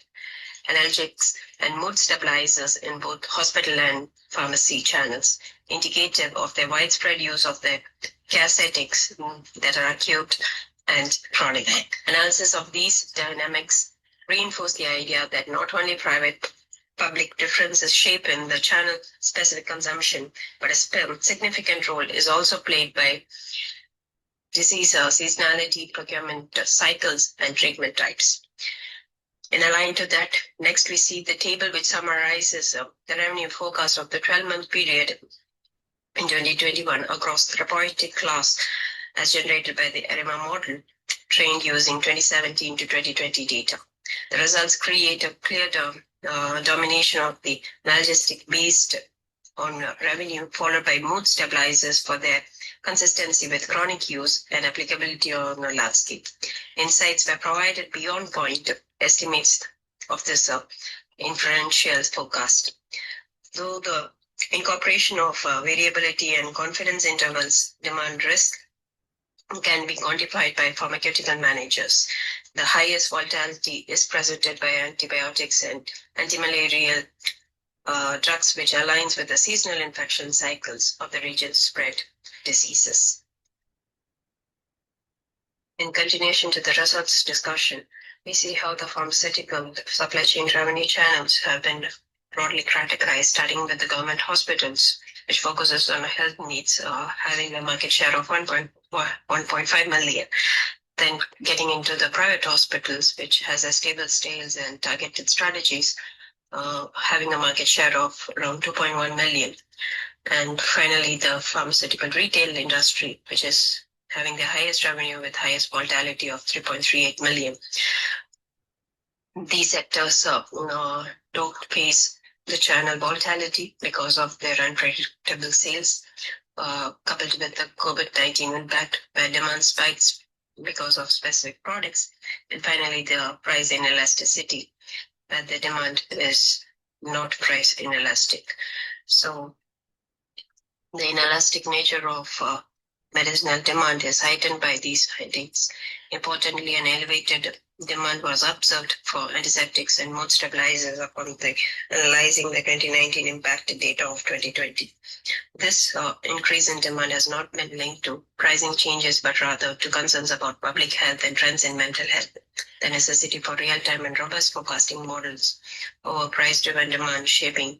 analgesics and mood stabilizers in both hospital and pharmacy channels, indicative of the widespread use of the care settings that are acute and chronic. Analysis of these dynamics reinforce the idea that not only private public differences shape in the channel specific consumption, but a significant role is also played by disease seasonality, procurement cycles, and treatment types. In line to that, next we see the table which summarizes the revenue forecast of the 12-month period in 2021 across the therapeutic class as generated by the ARIMA model trained using 2017 to 2020 data. The results create a clear domination of the analgesic based on revenue, followed by mood stabilizers for their consistency with chronic use and applicability on a large scale. Insights were provided beyond point estimates of this inferential forecast. Though the incorporation of variability and confidence intervals demand risk can be quantified by pharmaceutical managers. The highest volatility is presented by antibiotics and antimalarial drugs, which aligns with the seasonal infection cycles of the region's spread diseases. In continuation to the results discussion, we see how the pharmaceutical supply chain revenue channels have been broadly categorized, starting with the government hospitals, which focuses on health needs, having a market share of 1.5 million. Then getting into the private hospitals, which has a stable sales and targeted strategies, having a market share of around 2.1 million. And finally, the pharmaceutical retail industry, which is having the highest revenue with highest volatility of 3.38 million. These sectors don't face the channel volatility because of their unpredictable sales, coupled with the COVID-19 impact, where demand spikes because of specific products. And finally, the price inelasticity, where the demand is not price inelastic. So the inelastic nature of medicinal demand is heightened by these findings. Importantly, an elevated demand was observed for antiseptics and mood stabilizers upon analyzing the 2019 impacted data of 2020. This increase in demand has not been linked to pricing changes, but rather to concerns about public health and trends in mental health. The necessity for real-time and robust forecasting models over price-driven demand shaping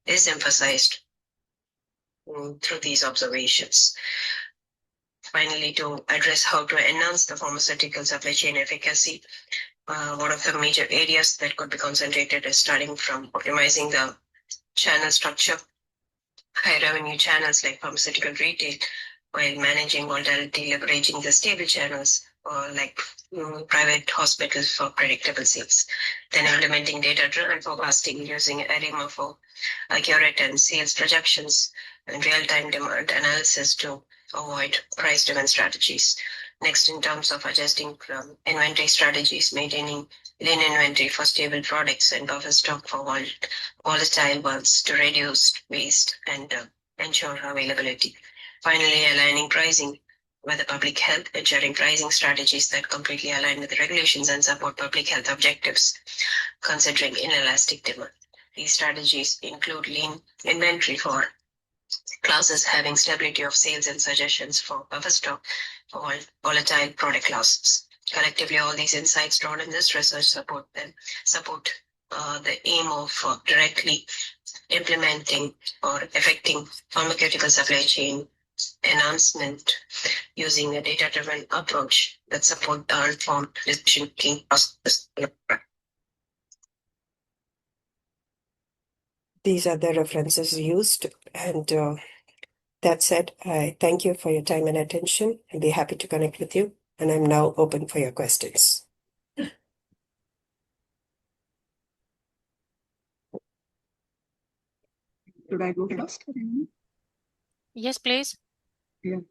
is emphasized through these observations. Finally, to address how to enhance the pharmaceutical supply chain efficacy, one of the major areas that could be concentrated is starting from optimizing the channel structure, high revenue channels like pharmaceutical retail, while managing volatility, leveraging the stable channels like private hospitals for predictable sales. Then implementing data-driven forecasting using ARIMA for accurate and sales projections and real-time demand analysis to avoid price-driven strategies. Next, in terms of adjusting inventory strategies, maintaining lean inventory for stable products and buffer stock for volatile ones to reduce waste and ensure availability. Finally, aligning pricing with the public health, ensuring pricing strategies that completely align with the regulations and support public health objectives, considering inelastic demand. These strategies include lean inventory for classes having stability of sales and suggestions for buffer stock for volatile product classes. Collectively, all these insights drawn in this research support the aim of directly implementing or affecting pharmaceutical supply chain enhancement using a data-driven approach that supports the informed decision-making process. These are the references used, and that said, I thank you for your time and attention. I'll be happy to connect with you, and I'm now open for your questions. Should I go first? Yes, please. Yeah.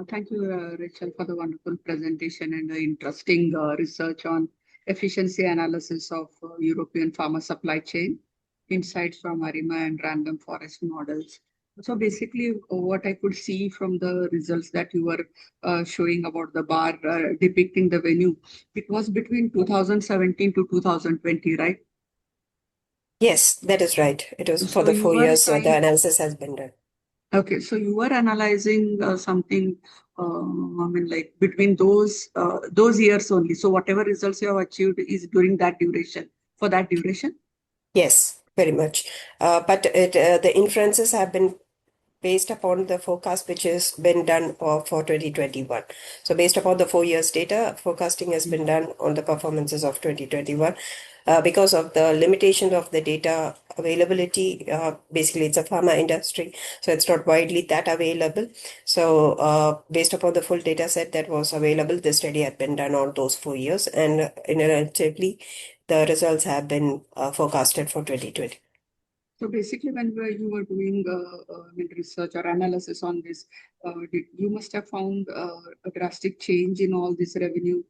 Thank you, Rachel, for the wonderful presentation and the interesting research on efficiency analysis of European pharma supply chain, insights from ARIMA and random forest models. So basically, what I could see from the results that you were showing about the bar depicting the venue, it was between 2017 to 2020, right? Yes, that is right. It was for So the you 4 were years trying- the analysis has been done. Okay, so you were analyzing something, like between those years only. So whatever results you have achieved is during that duration, for that duration? Yes, very much. But the inferences have been based upon the forecast which has been done for 2021. So based upon the 4 years data, forecasting has been done on the performances of 2021. Because of the limitation of the data availability, basically it's a pharma industry, so it's not widely that available. So based upon the full data set that was available, the study had been done on those 4 years, and relatively the results have been forecasted for 2020. So basically, when you were doing research or analysis on this, you must have found a drastic change in all this revenue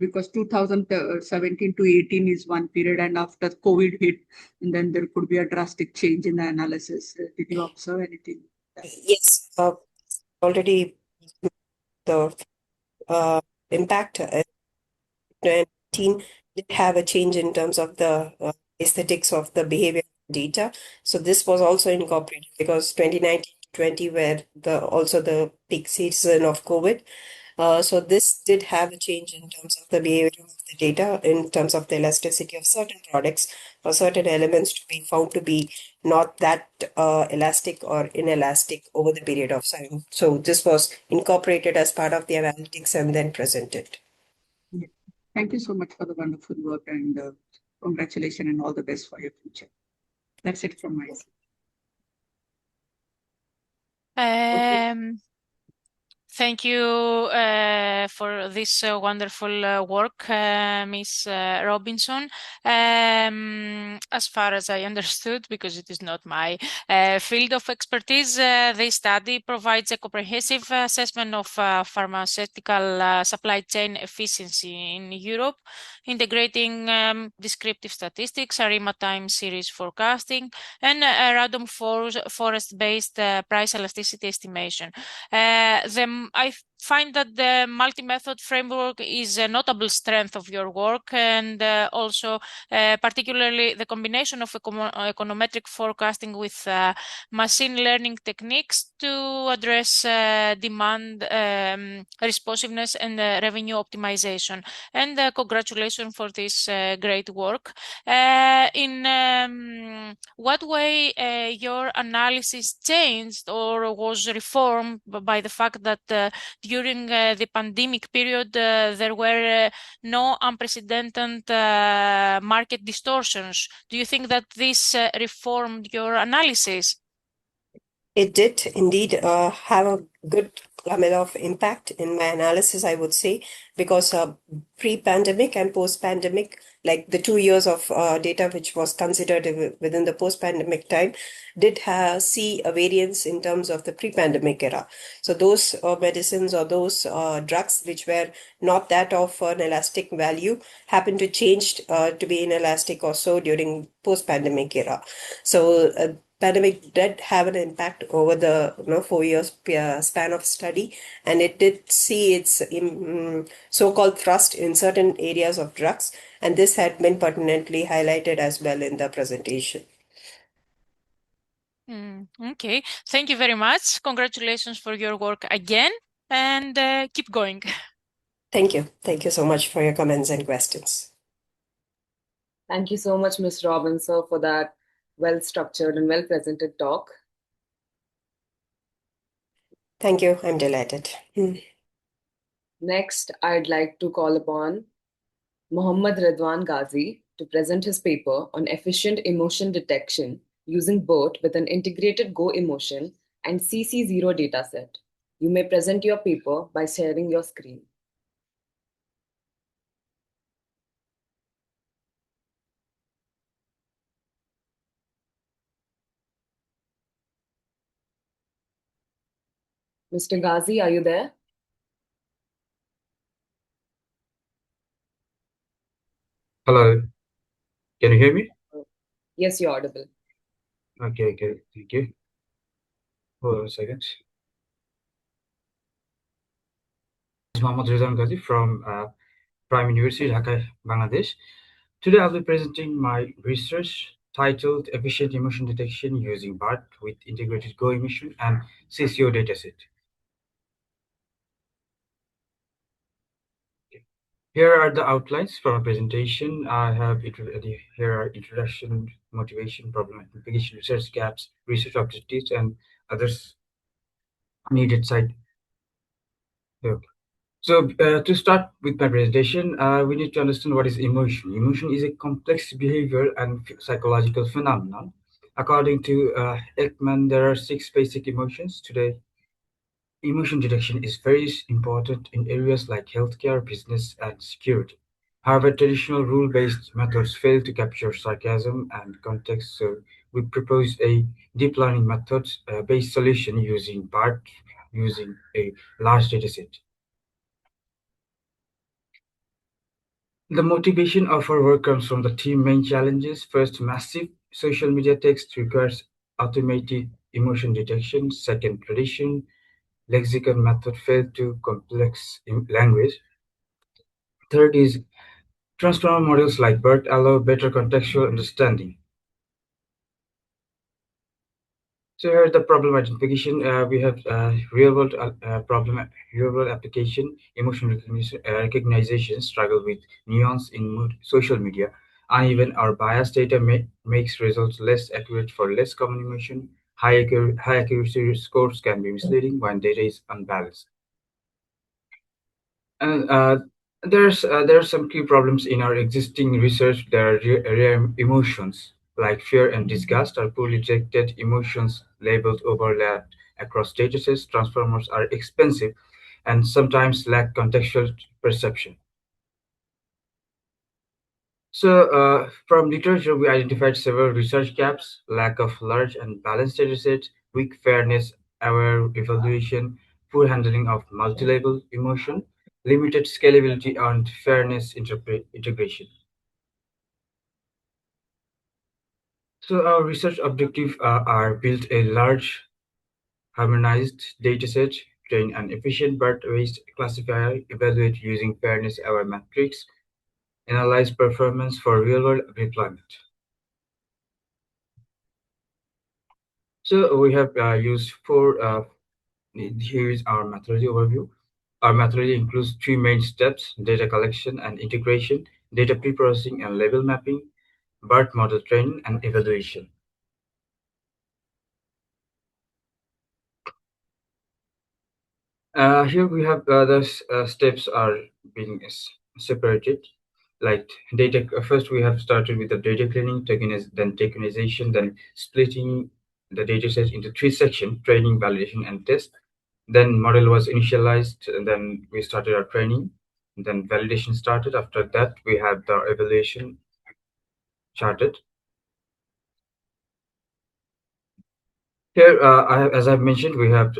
because 2017 to 18 is one period, and after COVID hit, and then there could be a drastic change in the analysis. Did you observe anything? Yes, already the impact 2019 did have a change in terms of the aesthetics of the behavior data. So this was also incorporated because 2019-20 were also the peak season of COVID. So this did have a change in terms of the behavior of the data, in terms of the elasticity of certain products or certain elements to be found to be not that elastic or inelastic over the period of time. So this was incorporated as part of the analytics and then presented. Yeah. Thank you so much for the wonderful work, and congratulations and all the best for your future. That's it from my side. Thank you for this wonderful work, Miss Robinson. As far as I understood, because it is not my field of expertise, this study provides a comprehensive assessment of pharmaceutical supply chain efficiency in Europe, integrating descriptive statistics, ARIMA time series forecasting, and random forest-based price elasticity estimation. I find that the multi-method framework is a notable strength of your work, and also particularly the combination of econometric forecasting with machine learning techniques to address demand responsiveness and revenue optimization. And congratulations for this great work. In what way your analysis changed or was reformed by the fact that during the pandemic period there were no unprecedented market distortions? Do you think that this reformed your analysis? It did indeed have a good of impact in my analysis, I would say, because pre-pandemic and post-pandemic, like the 2 years of data which was considered within the post-pandemic time, did see a variance in terms of the pre-pandemic era. So those medicines or those drugs which were not that of an elastic value happened to change to be inelastic or so during post-pandemic era. So pandemic did have an impact over the 4 years span of study, and it did see its so-called thrust in certain areas of drugs, and this had been pertinently highlighted as well in the presentation. Okay, thank you very much. Congratulations for your work again, and keep going. Thank you. Thank you so much for your comments and questions. Thank you so much, Ms. Robinson, for that well-structured and well-presented talk. Thank you. I'm delighted. Next, I'd like to call upon Mohammad Redwan Ghazi to present his paper on efficient emotion detection using BERT with an integrated Go emotion and CC0 dataset. You may present your paper by sharing your screen. Mr. Ghazi, are you there? Hello, can you hear me? Yes, you're audible. Okay, thank you. Hold on a second. This is Mohammad Rizwan Ghazi from Prime University, Dhaka, Bangladesh. Today I'll be presenting my research titled Efficient Emotion Detection Using BART with Integrated Go Emission and CCO Dataset. Here are the outlines for my presentation. I have here are introduction, motivation, problem identification, research gaps, research objectives, and others needed side. So to start with my presentation, we need to understand what is emotion. Emotion is a complex behavioral and psychological phenomenon. According to Ekman, there are 6 basic emotions. Today, emotion detection is very important in areas like healthcare, business, and security. However, traditional rule-based methods fail to capture sarcasm and context, so we propose a deep learning methods-based solution using BART using a large dataset. The motivation of our work comes from the 3 main challenges. First, massive social media text requires automated emotion detection. Second, traditional lexical method failed to complex language. Third is transformer models like BERT allow better contextual understanding. So here the problem identification. We have real-world real-world application. Emotion recognition struggle with nuance in social media. Uneven or biased data makes results less accurate for less common emotion. High accuracy scores can be misleading when data is unbalanced. And there are some key problems in our existing research. There are rare emotions like fear and disgust are poorly detected emotions labeled overlapped across datasets. Transformers are expensive. and sometimes lack contextual perception. So, from literature, we identified several research gaps: lack of large and balanced datasets, weak fairness-aware evaluation, poor handling of multi-level emotion, limited scalability, and fairness integration. So, our research objectives are build a large, harmonized dataset, train an efficient BERT-based classifier, evaluate using fairness-aware metrics, analyze performance for real-world deployment. So we have used four. Here is our methodology overview. Our methodology includes three main steps: data collection and integration, data pre-processing and label mapping, BERT model training, and evaluation. Here we have the steps are being separated. Like data, first we have started with the data cleaning, then tokenization, then splitting the data set into three sections: training, validation, and test. Then model was initialized, and then we started our training. Then validation started. After that, we had the evaluation charted. Here, as I've mentioned, we have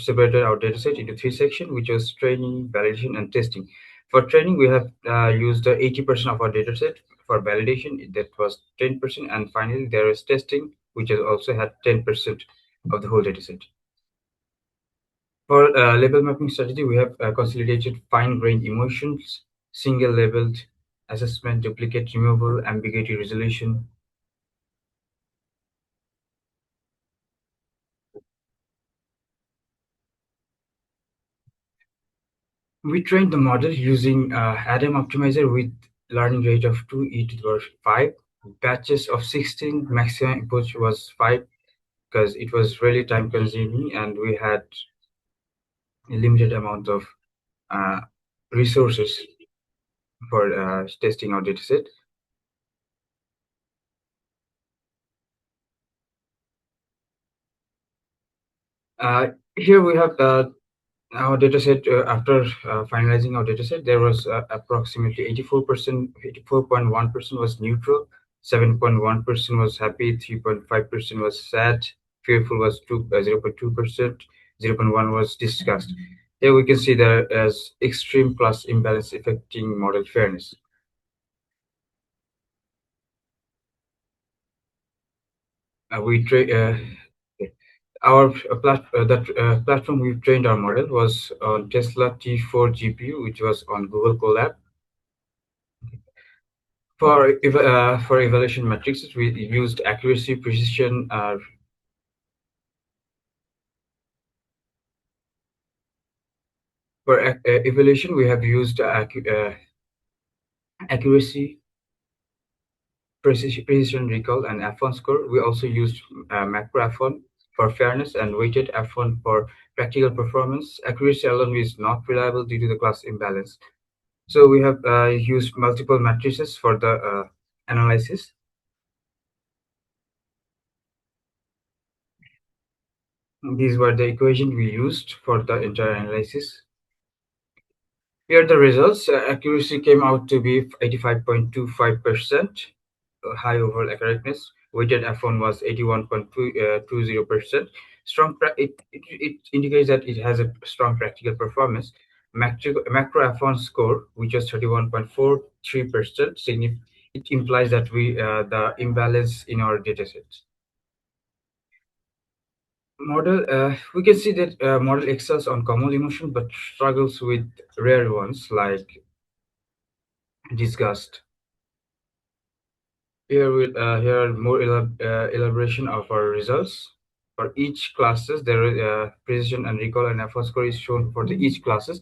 separated our dataset into three sections, which was training, validation, and testing. For training, we have used 80% of our dataset. For validation, that was 10%, and finally there is testing, which has also had 10% of the whole dataset. For label mapping strategy, we have consolidated fine-grained emotions, single-labeled assessment, duplicate removal, ambiguity resolution. We trained the model using Adam optimizer with learning rate of 2e to the power 5, batches of 16, maximum input was 5 because it was really time consuming and we had a limited amount of uh, resources for testing our dataset. Here we have our dataset. After finalizing our dataset, there was approximately 84%, 84.1% was neutral, 7.1% was happy, 3.5% was sad, fearful was 0.2%, 0.1 was disgust. Here we can see that as extreme plus imbalance affecting model fairness. Our platform we trained our model was on Tesla T4 GPU, which was on Google Colab. For evaluation metrics, we used accuracy, precision. For evaluation, we have used accuracy, precision recall, and F1 score. We also used macro F1 for fairness and weighted F1 for practical performance. Accuracy alone is not reliable due to the class imbalance. So we have used multiple matrices for the analysis. These were the equation we used for the entire analysis. Here are the results. Accuracy came out to be 85.25%, high overall correctness. Weighted F1 was 81.20%. It indicates that it has a strong practical performance. Macro F1 score, which was 31.43%, it implies that the imbalance in our datasets. We can see that model excels on common emotion but struggles with rare ones like disgust. Here are more elaboration of our results. For each classes, there is precision and recall and F1 score is shown for each classes: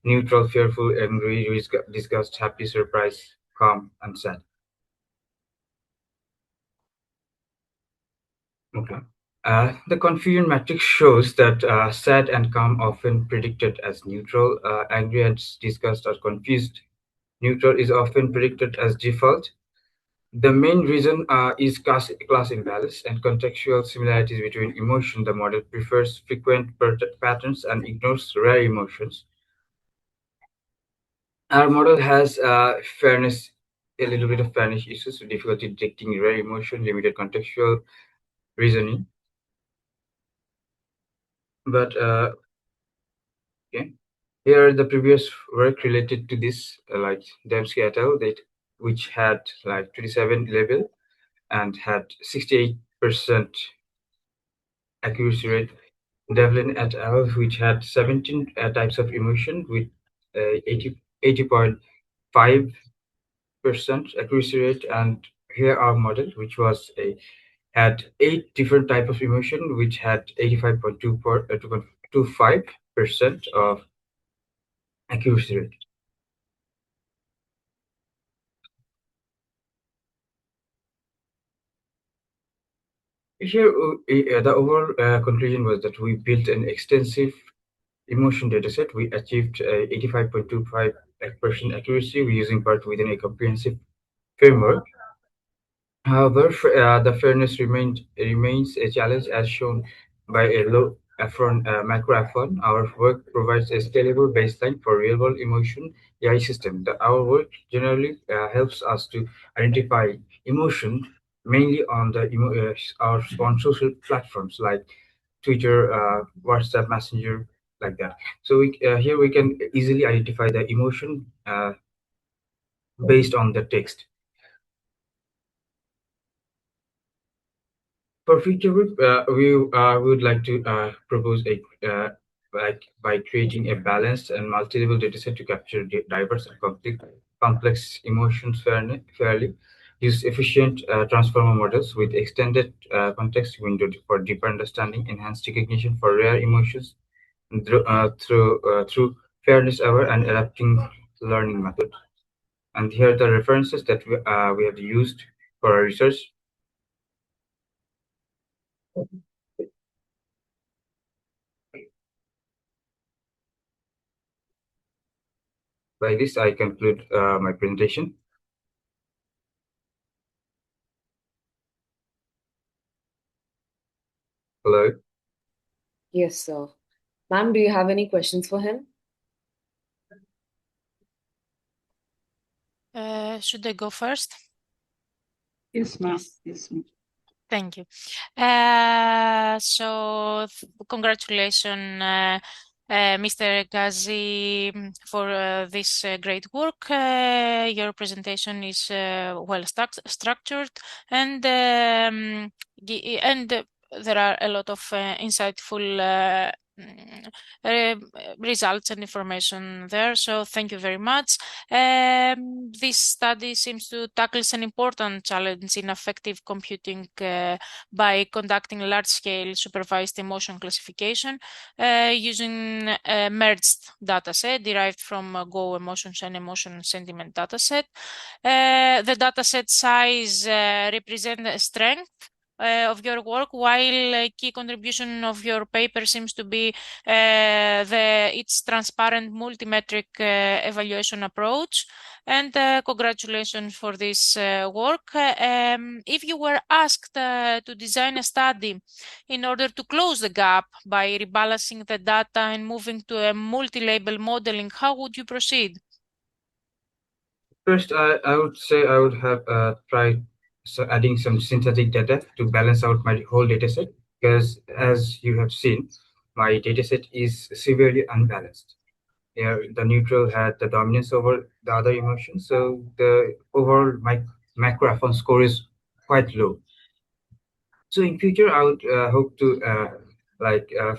neutral, fearful, angry, disgust, happy, surprise, calm, and sad. Okay. The confusion matrix shows that sad and calm often predicted as neutral, angry and disgust are confused. Neutral is often predicted as default. The main reason is class imbalance and contextual similarities between emotion. The model prefers frequent patterns and ignores rare emotions. Our model has a little bit of fairness issues, difficulty detecting rare emotion, limited contextual reasoning. But okay, here the previous work related to this, like Dembski et al., which had like 27 level and had 68% accuracy rate. Devlin et al., which had 17 types of emotion with 80.5% accuracy rate, and here our model, which was had 8 different types of emotion, which had 85.25% of accuracy rate. Here, the overall conclusion was that we built an extensive emotion dataset. We achieved 85.25% accuracy using part within a comprehensive framework. However, the fairness remains a challenge, as shown by a low macro-affon. Our work provides a scalable baseline for real-world emotion AI system. Our work generally helps us to identify emotion mainly on on social platforms like Twitter, WhatsApp, Messenger, like that. So here we can easily identify the emotion based on the text. For future work, we would like to propose by creating a balanced and multi-level dataset to capture diverse and complex emotions fairly, use efficient transformer models with extended context window for deeper understanding, enhanced recognition for rare emotions through fairness-aware and adapting learning method. And here are the references that we have used for our research. By this, I conclude my presentation. Hello. Yes, sir. Ma'am, do you have any questions for him? Should I go first? Yes, ma'am. Yes, ma'am. Thank you. Congratulations, Mr. Ghazi, for this great work. Your presentation is well structured, and there are a lot of insightful results and information there. So thank you very much. This study seems to tackle an important challenge in affective computing by conducting large-scale supervised emotion classification using a merged dataset derived from Go emotions and emotion sentiment dataset. The dataset size represents a strength of your work, while a key contribution of your paper seems to be its transparent multimetric evaluation approach. And congratulations for this work. If you were asked to design a study in order to close the gap by rebalancing the data and moving to a multi-label modeling, how would you proceed? First, I would say I would have tried adding some synthetic data to balance out my whole dataset, because as you have seen, my dataset is severely unbalanced. Yeah, the neutral had the dominance over the other emotions, so the overall macro score is quite low. So in future, I would hope to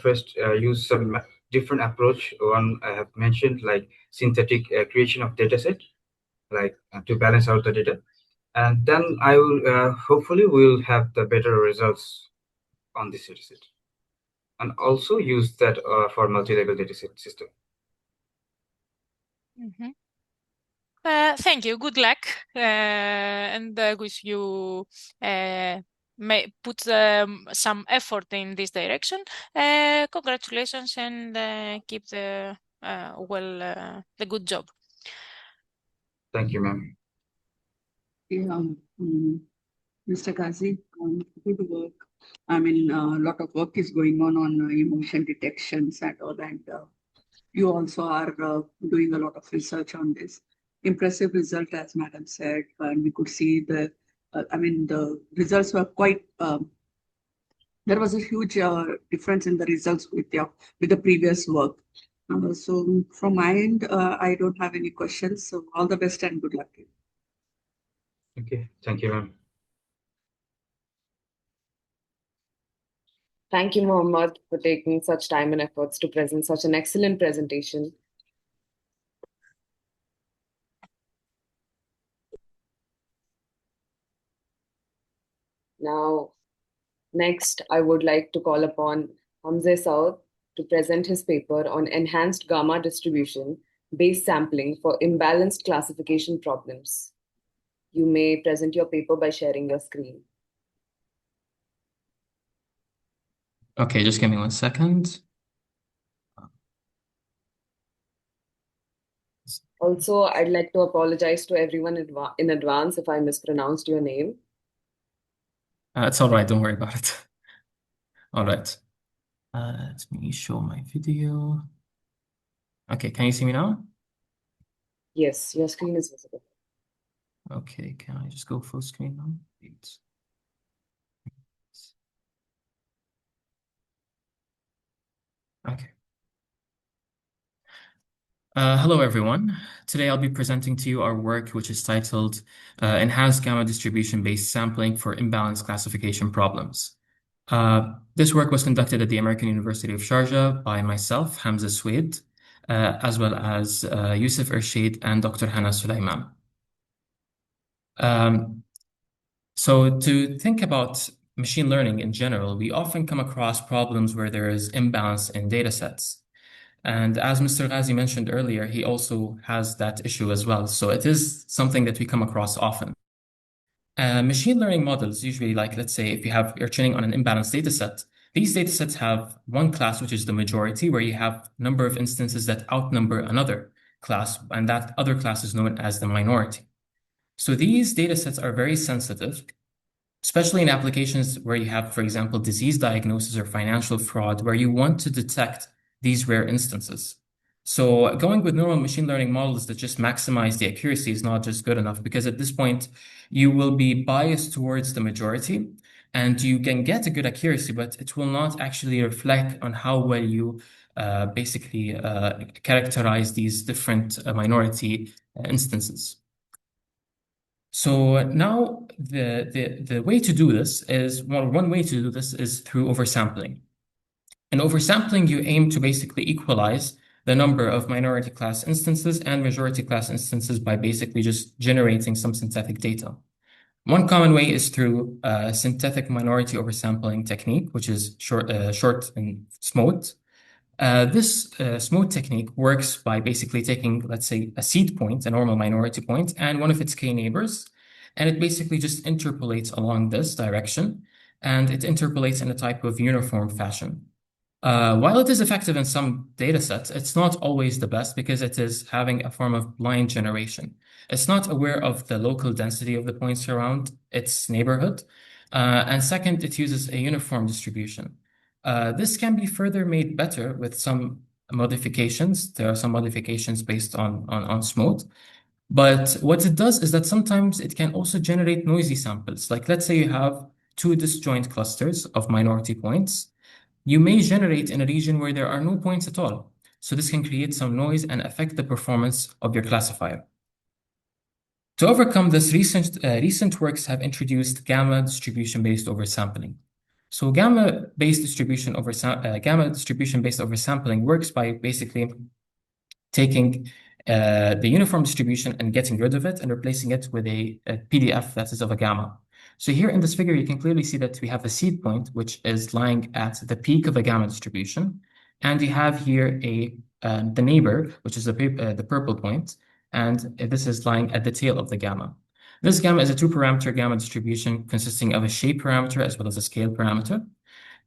first use some different approach. One I have mentioned, like synthetic creation of dataset, like to balance out the data, and then I will hopefully will have the better results on this dataset, and also use that for multi-level dataset system. Thank you. Good luck, and wish you may put some effort in this direction. Congratulations, and keep the the good job. Thank you, ma'am. Yeah, Mr. Ghazi, good work. I mean, a lot of work is going on emotion detections and all, and you also are doing a lot of research on this. Impressive result, as Madam said, and we could see the results were quite. There was a huge difference in the results with the previous work. So from my end, I don't have any questions. So all the best and good luck to you. Okay, thank you, ma'am. Thank you, Mohammed, for taking such time and efforts to present such an excellent presentation. Now, next, I would like to call upon Hamza Saud to present his paper on enhanced gamma distribution based sampling for imbalanced classification problems. You may present your paper by sharing your screen. Okay, just give me 1 second. Also, I'd like to apologize to everyone in advance if I mispronounced your name. It's all right, don't worry about it. All right. Let me show my video. Okay, can you see me now? Yes, your screen is visible. Okay, can I just go full screen now? Please. Okay. Hello, everyone. Today I'll be presenting to you our work, which is titled Enhanced Gamma Distribution-Based Sampling for Imbalanced Classification Problems. This work was conducted at the American University of Sharjah by myself, Hamza Swede, as well as Yusuf Ershid and Dr. Hana Sulaiman. So to think about machine learning in general, we often come across problems where there is imbalance in data sets. And as Mr. Ghazi mentioned earlier, he also has that issue as well. So it is something that we come across often. Machine learning models, usually, like, let's say if you're training on an imbalanced data set, these data sets have one class, which is the majority, where you have number of instances that outnumber another class, and that other class is known as the minority. So these data sets are very sensitive, especially in applications where you have, for example, disease diagnosis or financial fraud, where you want to detect these rare instances. So going with neural machine learning models that just maximize the accuracy is not just good enough, because at this point, you will be biased towards the majority, and you can get a good accuracy, but it will not actually reflect on how well you basically characterize these different minority instances. So now the way to do this is, well, one way to do this is through oversampling. In oversampling, you aim to basically equalize the number of minority class instances and majority class instances by basically just generating some synthetic data. One common way is through synthetic minority oversampling technique, which is short and SMOTE. This SMOTE technique works by basically taking, let's say, a seed point, a normal minority point, and one of its k-neighbors, and it basically just interpolates along this direction, and it interpolates in a type of uniform fashion. While it is effective in some data sets, it's not always the best because it is having a form of blind generation. It's not aware of the local density of the points around its neighborhood. And second, it uses a uniform distribution. This can be further made better with some modifications. There are some modifications based on SMOTE. But what it does is that sometimes it can also generate noisy samples. Like, let's say you have two disjoint clusters of minority points. You may generate in a region where there are no points at all. So this can create some noise and affect the performance of your classifier. To overcome this, recent works have introduced gamma distribution-based oversampling. So gamma distribution-based oversampling works by basically taking the uniform distribution and getting rid of it and replacing it with a PDF that is of a gamma. So here in this figure, you can clearly see that we have a seed point, which is lying at the peak of a gamma distribution. And we have here the neighbor, which is the purple point. And this is lying at the tail of the gamma. This gamma is a two-parameter gamma distribution consisting of a shape parameter as well as a scale parameter.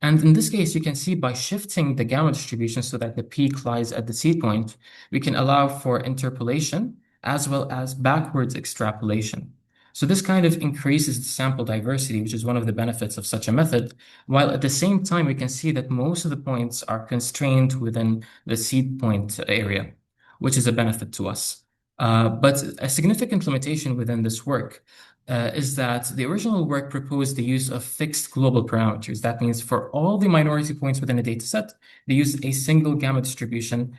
And in this case, you can see by shifting the gamma distribution so that the peak lies at the seed point, we can allow for interpolation as well as backwards extrapolation. So this kind of increases the sample diversity, which is one of the benefits of such a method, while at the same time, we can see that most of the points are constrained within the seed point area, which is a benefit to us. But a significant limitation within this work is that the original work proposed the use of fixed global parameters. That means for all the minority points within a dataset, they use a single gamma distribution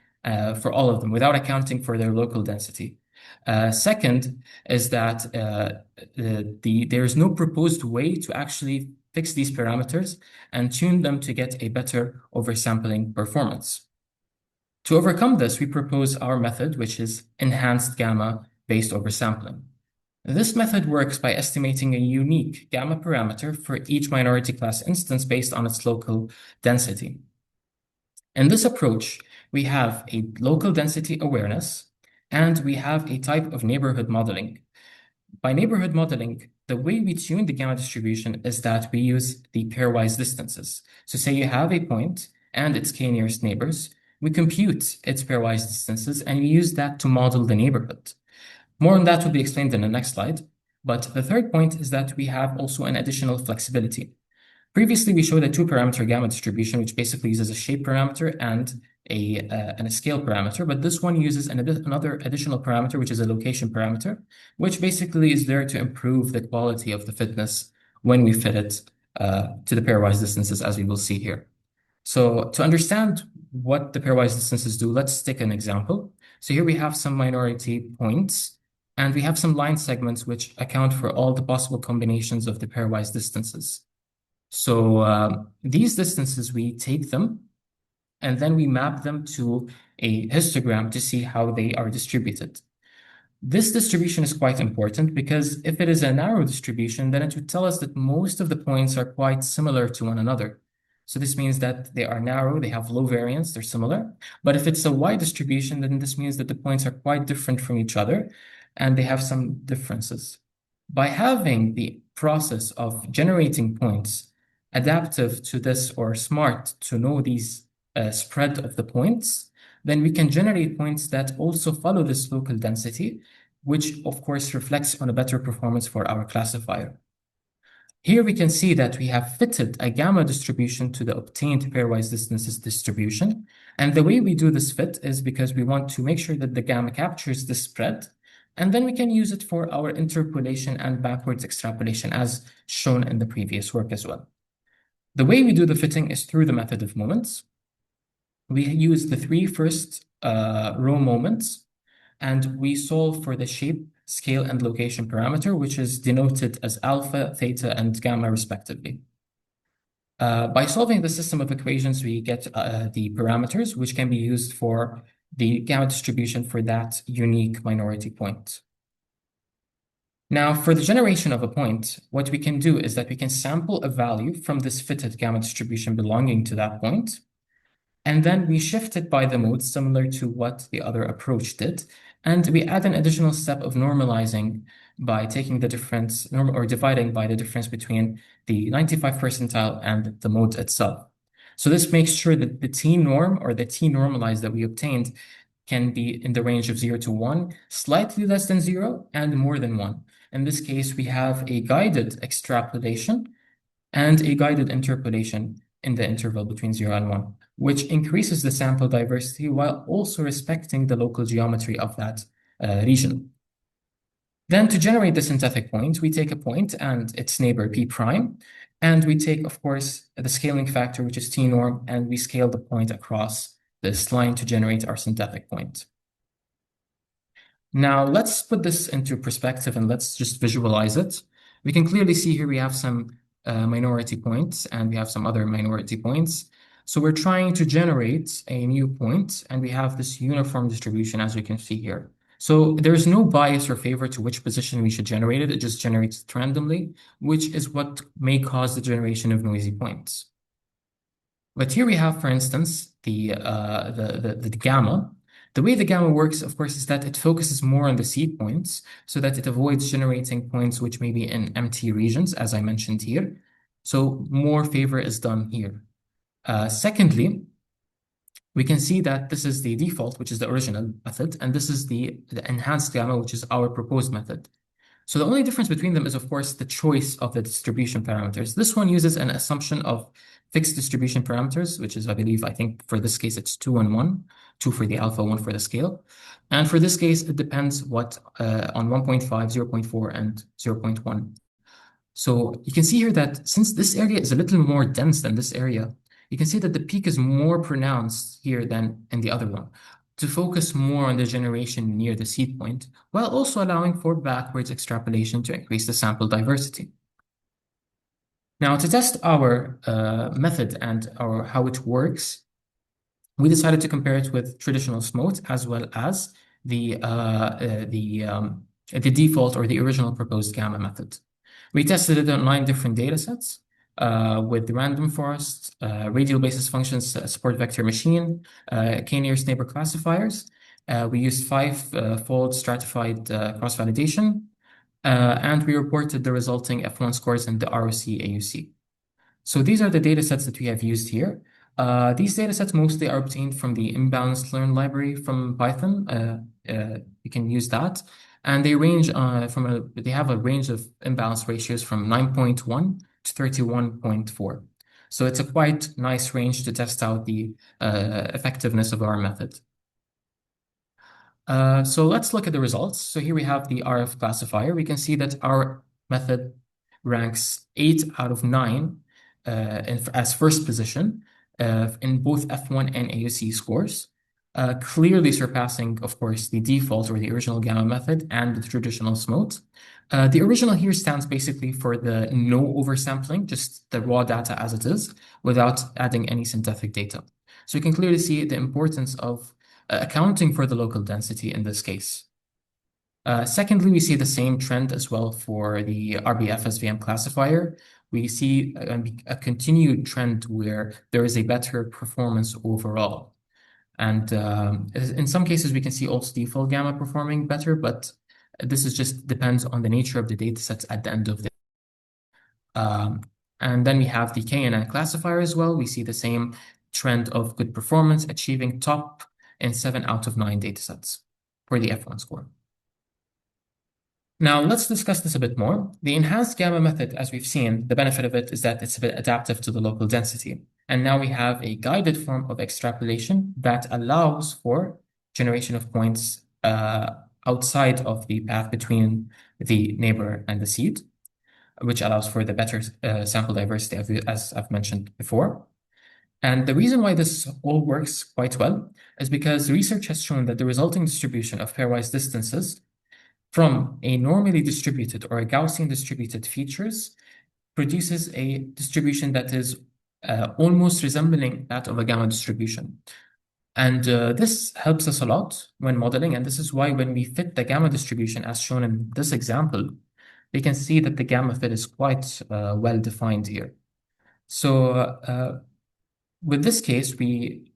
for all of them without accounting for their local density. Second is that there is no proposed way to actually fix these parameters and tune them to get a better oversampling performance. To overcome this, we propose our method, which is enhanced gamma-based oversampling. This method works by estimating a unique gamma parameter for each minority class instance based on its local density. In this approach, we have a local density awareness, and we have a type of neighborhood modeling. By neighborhood modeling, the way we tune the gamma distribution is that we use the pairwise distances. So say you have a point and its k nearest neighbors, we compute its pairwise distances and we use that to model the neighborhood. More on that will be explained in the next slide. But the third point is that we have also an additional flexibility. Previously, we showed a two-parameter gamma distribution, which basically uses a shape parameter and a scale parameter, but this one uses another additional parameter, which is a location parameter, which basically is there to improve the quality of the fitness when we fit it to the pairwise distances, as we will see here. So to understand what the pairwise distances do, let's take an example. So here we have some minority points, and we have some line segments which account for all the possible combinations of the pairwise distances. So these distances, we take them and then we map them to a histogram to see how they are distributed. This distribution is quite important because if it is a narrow distribution, then it would tell us that most of the points are quite similar to one another. So this means that they are narrow, they have low variance, they're similar. But if it's a wide distribution, then this means that the points are quite different from each other and they have some differences. By having the process of generating points adaptive to this or smart to know these spread of the points, then we can generate points that also follow this local density, which of course reflects on a better performance for our classifier. Here we can see that we have fitted a gamma distribution to the obtained pairwise distances distribution. And the way we do this fit is because we want to make sure that the gamma captures the spread, and then we can use it for our interpolation and backwards extrapolation as shown in the previous work as well. The way we do the fitting is through the method of moments. We use the three first row moments, and we solve for the shape, scale, and location parameter, which is denoted as alpha, theta, and gamma respectively. By solving the system of equations, we get the parameters, which can be used for the gamma distribution for that unique minority point. Now, for the generation of a point, what we can do is that we can sample a value from this fitted gamma distribution belonging to that point, and then we shift it by the mode similar to what the other approach did. And we add an additional step of normalizing by taking the difference or dividing by the difference between the 95 percentile and the mode itself. So this makes sure that the t-norm or the t-normalized that we obtained can be in the range of 0 to 1, slightly less than 0, and more than 1. In this case, we have a guided extrapolation and a guided interpolation in the interval between 0 and 1, which increases the sample diversity while also respecting the local geometry of that region. Then to generate the synthetic point, we take a point and its neighbor P prime, and we take, of course, the scaling factor, which is T norm, and we scale the point across this line to generate our synthetic point. Now let's put this into perspective and let's just visualize it. We can clearly see here we have some minority points and we have some other minority points. So we're trying to generate a new point and we have this uniform distribution as you can see here. So there's no bias or favor to which position we should generate it. It just generates it randomly, which is what may cause the generation of noisy points. But here we have, for instance, the gamma. The way the gamma works, of course, is that it focuses more on the seed points so that it avoids generating points which may be in empty regions, as I mentioned here. So more favor is done here. Secondly, we can see that this is the default, which is the original method, and this is the enhanced gamma, which is our proposed method. So the only difference between them is, of course, the choice of the distribution parameters. This one uses an assumption of fixed distribution parameters, which is, I think for this case, it's 2 and 1, 2 for the alpha, 1 for the scale. And for this case, it depends on 1.5, 0.4, and 0.1. So you can see here that since this area is a little more dense than this area, you can see that the peak is more pronounced here than in the other one, to focus more on the generation near the seed point, while also allowing for backwards extrapolation to increase the sample diversity. Now, to test our method and how it works, we decided to compare it with traditional SMOTE as well as the default or the original proposed gamma method. We tested it on 9 different data sets with random forest, radial basis functions, support vector machine, k-nearest neighbor classifiers. We used 5-fold stratified cross-validation, and we reported the resulting F1 scores in the ROC AUC. So these are the data sets that we have used here. These data sets mostly are obtained from the imbalanced learn library from Python. You can use that. And they range they have a range of imbalance ratios from 9.1 to 31.4. So it's a quite nice range to test out the effectiveness of our method. So let's look at the results. So here we have the RF classifier. We can see that our method ranks 8 out of 9 as first position in both F1 and AUC scores, clearly surpassing, of course, the default or the original gamma method and the traditional SMOTE. The original here stands basically for the no oversampling, just the raw data as it is, without adding any synthetic data. So you can clearly see the importance of accounting for the local density in this case. Secondly, we see the same trend as well for the RBF SVM classifier. We see a continued trend where there is a better performance overall. And in some cases, we can see also default gamma performing better, but this is just depends on the nature of the data sets at the end of the and then we have the KNN classifier as well. We see the same trend of good performance, achieving top in 7 out of 9 datasets for the F1 score. Now, let's discuss this a bit more. The enhanced gamma method, as we've seen, the benefit of it is that it's a bit adaptive to the local density. And now we have a guided form of extrapolation that allows for generation of points outside of the path between the neighbor and the seed, which allows for the better sample diversity, as I've mentioned before. And the reason why this all works quite well is because research has shown that the resulting distribution of pairwise distances from a normally distributed or a Gaussian distributed features produces a distribution that is almost resembling that of a gamma distribution. And this helps us a lot when modeling, and this is why when we fit the gamma distribution as shown in this example, we can see that the gamma fit is quite well defined here. So with this case, we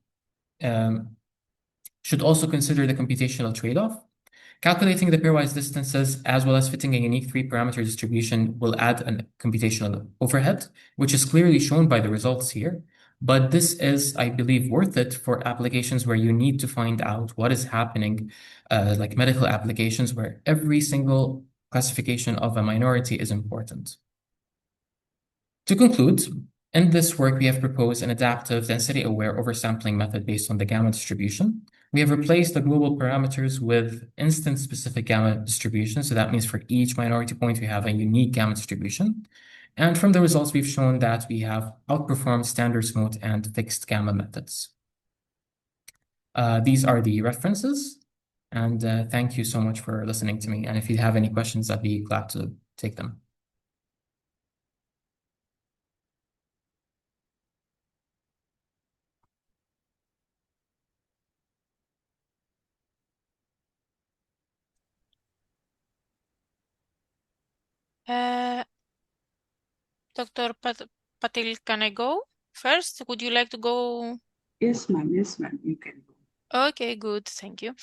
should also consider the computational trade-off. Calculating the pairwise distances as well as fitting a unique 3-parameter distribution will add a computational overhead, which is clearly shown by the results here. But this is, I believe, worth it for applications where you need to find out what is happening, like medical applications where every single classification of a minority is important. To conclude, in this work, we have proposed an adaptive density-aware oversampling method based on the gamma distribution. We have replaced the global parameters with instance-specific gamma distribution. So that means for each minority point, we have a unique gamma distribution. And from the results, we've shown that we have outperformed standard SMOTE and fixed gamma methods. These are the references. And thank you so much for listening to me. And if you have any questions, I'd be glad to take them. Dr. Patil, can I go first? Would you like to go? Yes, ma'am. Yes, ma'am. You can go. Okay, good. Thank you.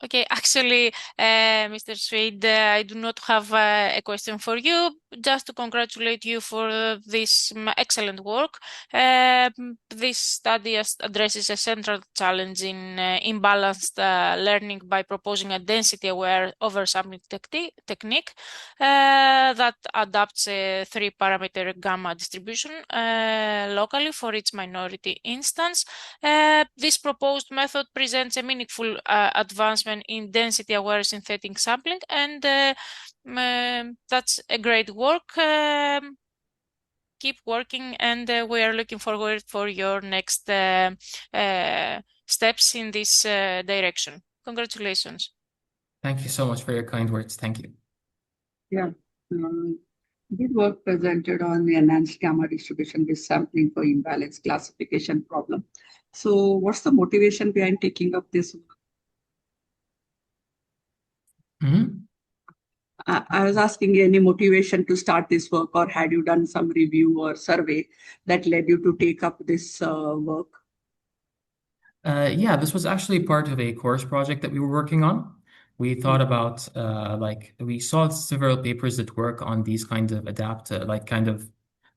Okay, actually, Mr. Swede, I do not have a question for you. Just to congratulate you for this excellent work. This study addresses a central challenge in imbalanced learning by proposing a density-aware oversampling technique that adapts a three-parameter gamma distribution locally for each minority instance. This proposed method presents a meaningful advancement in density-aware synthetic sampling, and that's a great work. Keep working, and we are looking forward for your next steps in this direction. Congratulations. Thank you so much for your kind words. Thank you. Yeah. Good work presented on the enhanced gamma distribution with sampling for imbalance classification problem. So what's the motivation behind taking up this work? I was asking any motivation to start this work, or had you done some review or survey that led you to take up this work? Yeah, this was actually part of a course project that we were working on. We thought about like we saw several papers that work on these kinds of like kind of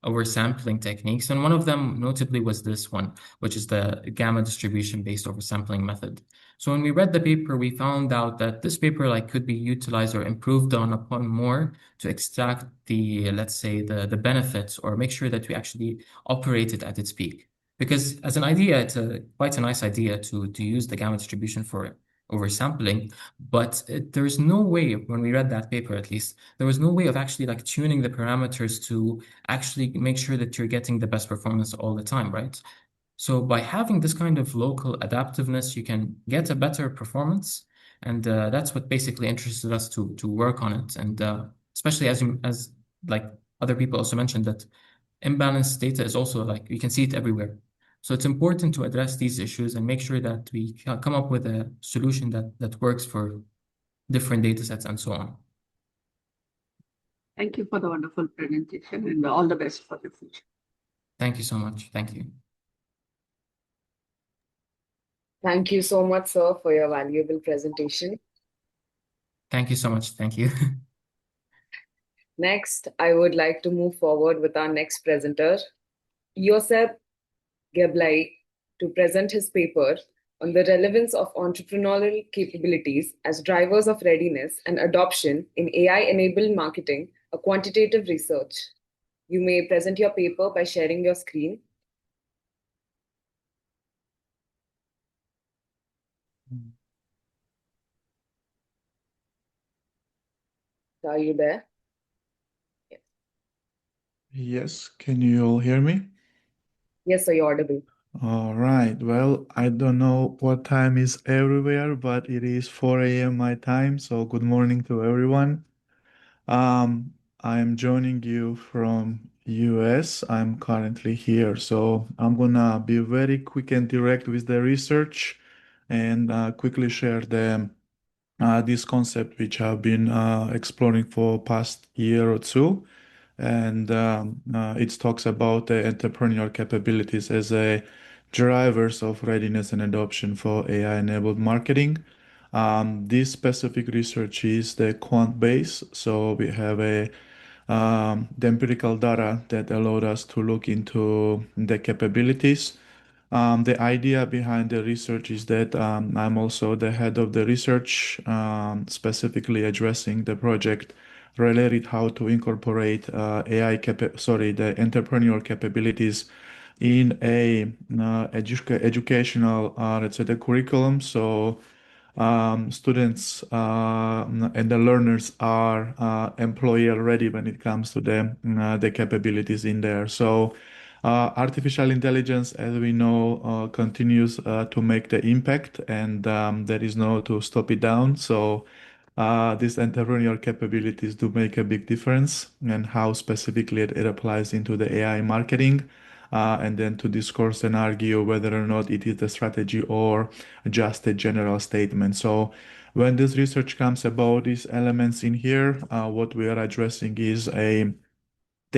oversampling techniques, and one of them notably was this one, which is the gamma distribution based oversampling method. So when we read the paper, we found out that this paper like could be utilized or improved on upon more to extract the, let's say, the benefits, or make sure that we actually operate it at its peak. Because as an idea, it's quite a nice idea to use the gamma distribution for oversampling, but there's no way, when we read that paper at least, there was no way of actually like tuning the parameters to actually make sure that you're getting the best performance all the time, right? So by having this kind of local adaptiveness, you can get a better performance, and that's what basically interested us to work on it. And especially as like other people also mentioned, that imbalanced data is also like you can see it everywhere. So it's important to address these issues and make sure that we come up with a solution that works for different data sets and so on. Thank you for the wonderful presentation, and all the best for the future. Thank you so much. Thank you. Thank you so much, sir, for your valuable presentation. Thank you so much. Thank you. Next, I would like to move forward with our next presenter, Josep Geblay, to present his paper on the relevance of entrepreneurial capabilities as drivers of readiness and adoption in AI-enabled marketing, a quantitative research. You may present your paper by sharing your screen. Are you there? Yes. Yes, can you all hear me? Yes, sir, you're audible. All right. Well, I don't know what time is everywhere, but it is 4 a.m. my time, so good morning to everyone. I am joining you from US. I'm currently here, so I'm gonna be very quick and direct with the research and quickly share this concept which I've been exploring for past year or two. And it talks about the entrepreneurial capabilities as a drivers of readiness and adoption for AI-enabled marketing. This specific research is the quant base, so we have the empirical data that allowed us to look into the capabilities. The idea behind the research is that I'm also the head of the research, specifically addressing the project related how to incorporate the entrepreneurial capabilities in a educational, let's say, the curriculum. So students and the learners are employer ready when it comes to the capabilities in there. So artificial intelligence, as we know, continues to make the impact, and there is no to stop it down. So these entrepreneurial capabilities do make a big difference, and how specifically it applies into the AI marketing, and then to discourse and argue whether or not it is a strategy or just a general statement. So when this research comes about these elements in here, what we are addressing is the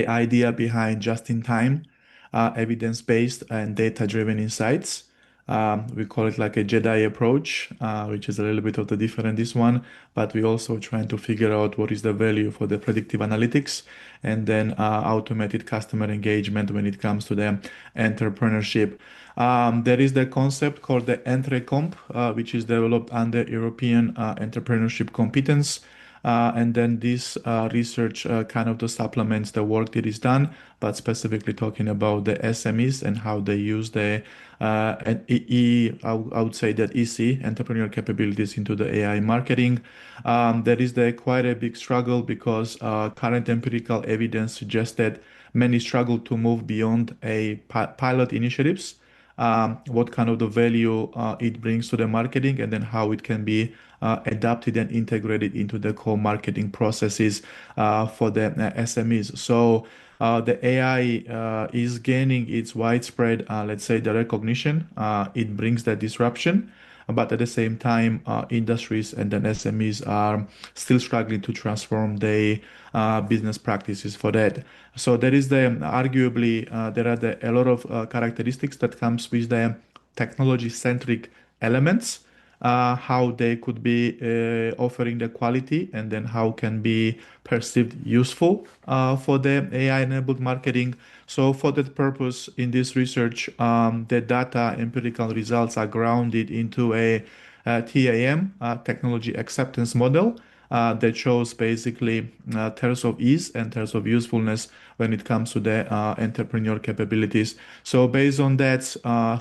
idea behind just-in-time, evidence-based and data-driven insights. We call it like a Jedi approach, which is a little bit of the different this one, but we also trying to figure out what is the value for the predictive analytics and then automated customer engagement when it comes to the entrepreneurship. There is the concept called the EntreComp, which is developed under European entrepreneurship competence. And then this research kind of supplements the work that is done, but specifically talking about the SMEs and how they use the I would say that EC, entrepreneurial capabilities into the AI marketing. There is quite a big struggle because current empirical evidence suggests that many struggle to move beyond a pilot initiatives, what kind of the value it brings to the marketing, and then how it can be adapted and integrated into the core marketing processes for the SMEs. So the AI is gaining its widespread, let's say, the recognition. It brings that disruption, but at the same time, industries and then SMEs are still struggling to transform their business practices for that. So there is arguably there are a lot of characteristics that comes with the technology-centric elements, how they could be offering the quality and then how can be perceived useful for the AI-enabled marketing. So for that purpose, in this research, the data empirical results are grounded into a TAM, technology acceptance model, that shows basically terms of ease and terms of usefulness when it comes to the entrepreneur capabilities. So based on that,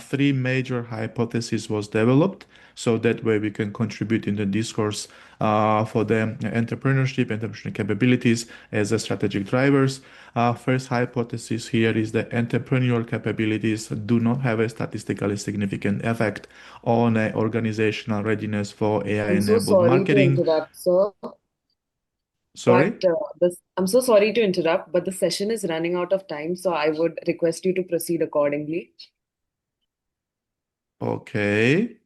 three major hypotheses was developed. So that way we can contribute in the discourse for the entrepreneurship capabilities as a strategic drivers. First hypothesis here is that entrepreneurial capabilities do not have a statistically significant effect on organizational readiness for I'm so AI-enabled sorry to marketing. interrupt, sir, Sorry? but I'm so sorry to interrupt, but the session is running out of time, so I would request you to proceed accordingly. Okay.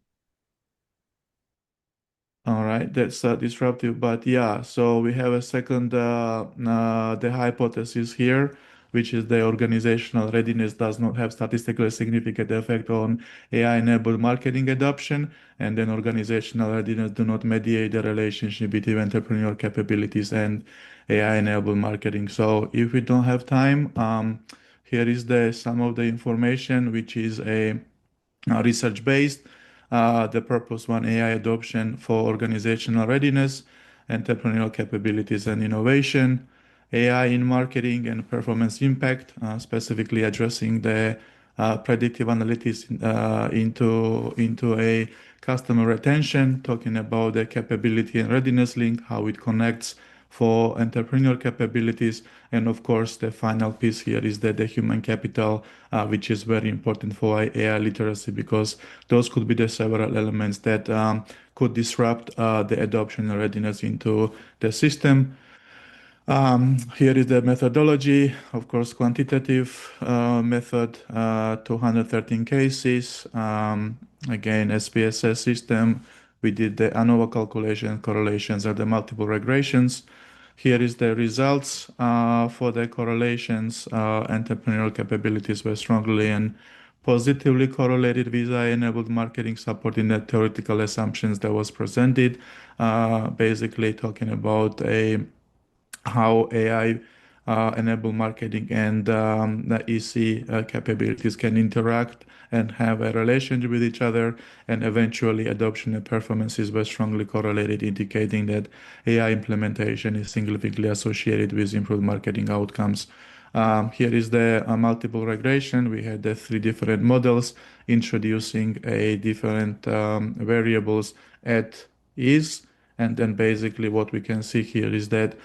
All right, that's disruptive, but yeah, so we have a second, the hypothesis here, which is the organizational readiness does not have statistically significant effect on AI-enabled marketing adoption, and then organizational readiness do not mediate the relationship between entrepreneurial capabilities and AI-enabled marketing. So if we don't have time, here is some of the information, which is a research based. The purpose one AI adoption for organizational readiness, entrepreneurial capabilities and innovation, AI in marketing and performance impact, specifically addressing the predictive analytics into a customer retention, talking about the capability and readiness link, how it connects for entrepreneurial capabilities. And of course, the final piece here is that the human capital, which is very important for AI literacy, because those could be the several elements that could disrupt the adoption and readiness into the system. Here is the methodology, of course, quantitative method, 213 cases. Again, SPSS system. We did the ANOVA calculation, correlations, or the multiple regressions. Here is the results for the correlations. Entrepreneurial capabilities were strongly and positively correlated with AI-enabled marketing support in the theoretical assumptions that was presented. Basically talking about how AI enable marketing and the EC capabilities can interact and have a relationship with each other, and eventually adoption and performances were strongly correlated, indicating that AI implementation is significantly associated with improved marketing outcomes. Here is the multiple regression. We had the three different models introducing a different variables at ease. And then basically what we can see here is that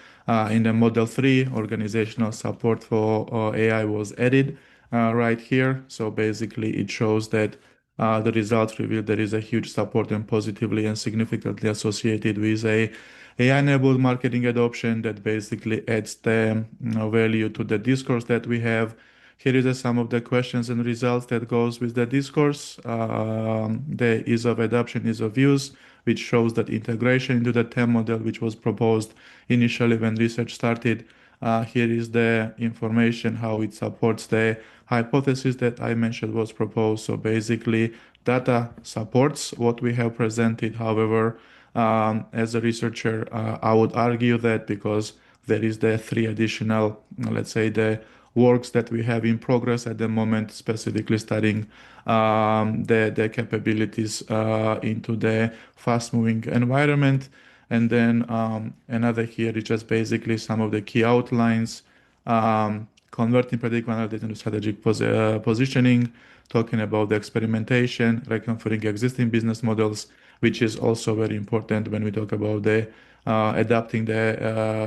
in the model 3, organizational support for AI was added right here. So basically it shows that the results reveal there is a huge support and positively and significantly associated with a AI-enabled marketing adoption that basically adds the value to the discourse that we have. Here is some of the questions and results that goes with the discourse. The ease of adoption, ease of use, which shows that integration into the TEM model, which was proposed initially when research started, Here is the information how it supports the hypothesis that I mentioned was proposed. So basically, data supports what we have presented. However, as a researcher, I would argue that because there is the three additional, let's say, the works that we have in progress at the moment, specifically studying the capabilities into the fast-moving environment. And then another here is just basically some of the key outlines, converting predictive analytics into strategic positioning, talking about the experimentation, reconfiguring existing business models, which is also very important when we talk about the adapting the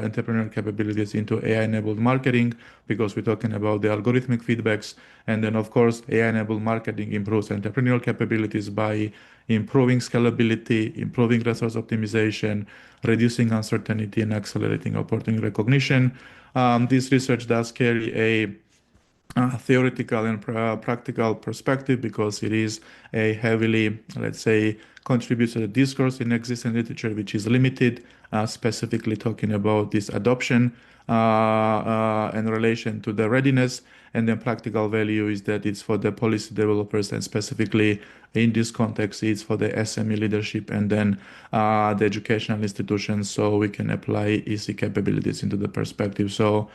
entrepreneurial capabilities into AI-enabled marketing, because we're talking about the algorithmic feedbacks. And then, of course, AI-enabled marketing improves entrepreneurial capabilities by improving scalability, improving resource optimization, reducing uncertainty, and accelerating opportunity recognition. This research does carry a theoretical and practical perspective because it is a heavily, let's say, contributes to the discourse in existing literature, which is limited, specifically talking about this adoption in relation to the readiness. And then practical value is that it's for the policy developers, and specifically in this context, it's for the SME leadership and then the educational institutions, so we can apply EC capabilities into the perspective. So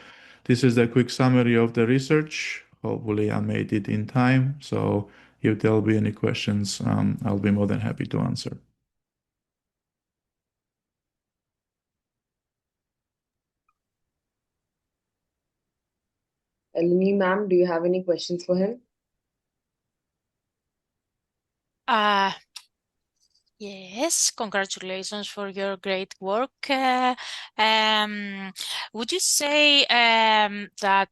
this is a quick summary of the research. Hopefully I made it in time. So if there'll be any questions, I'll be more than happy to answer. Eleni ma'am, do you have any questions for him? Yes, congratulations for your great work. Would you say that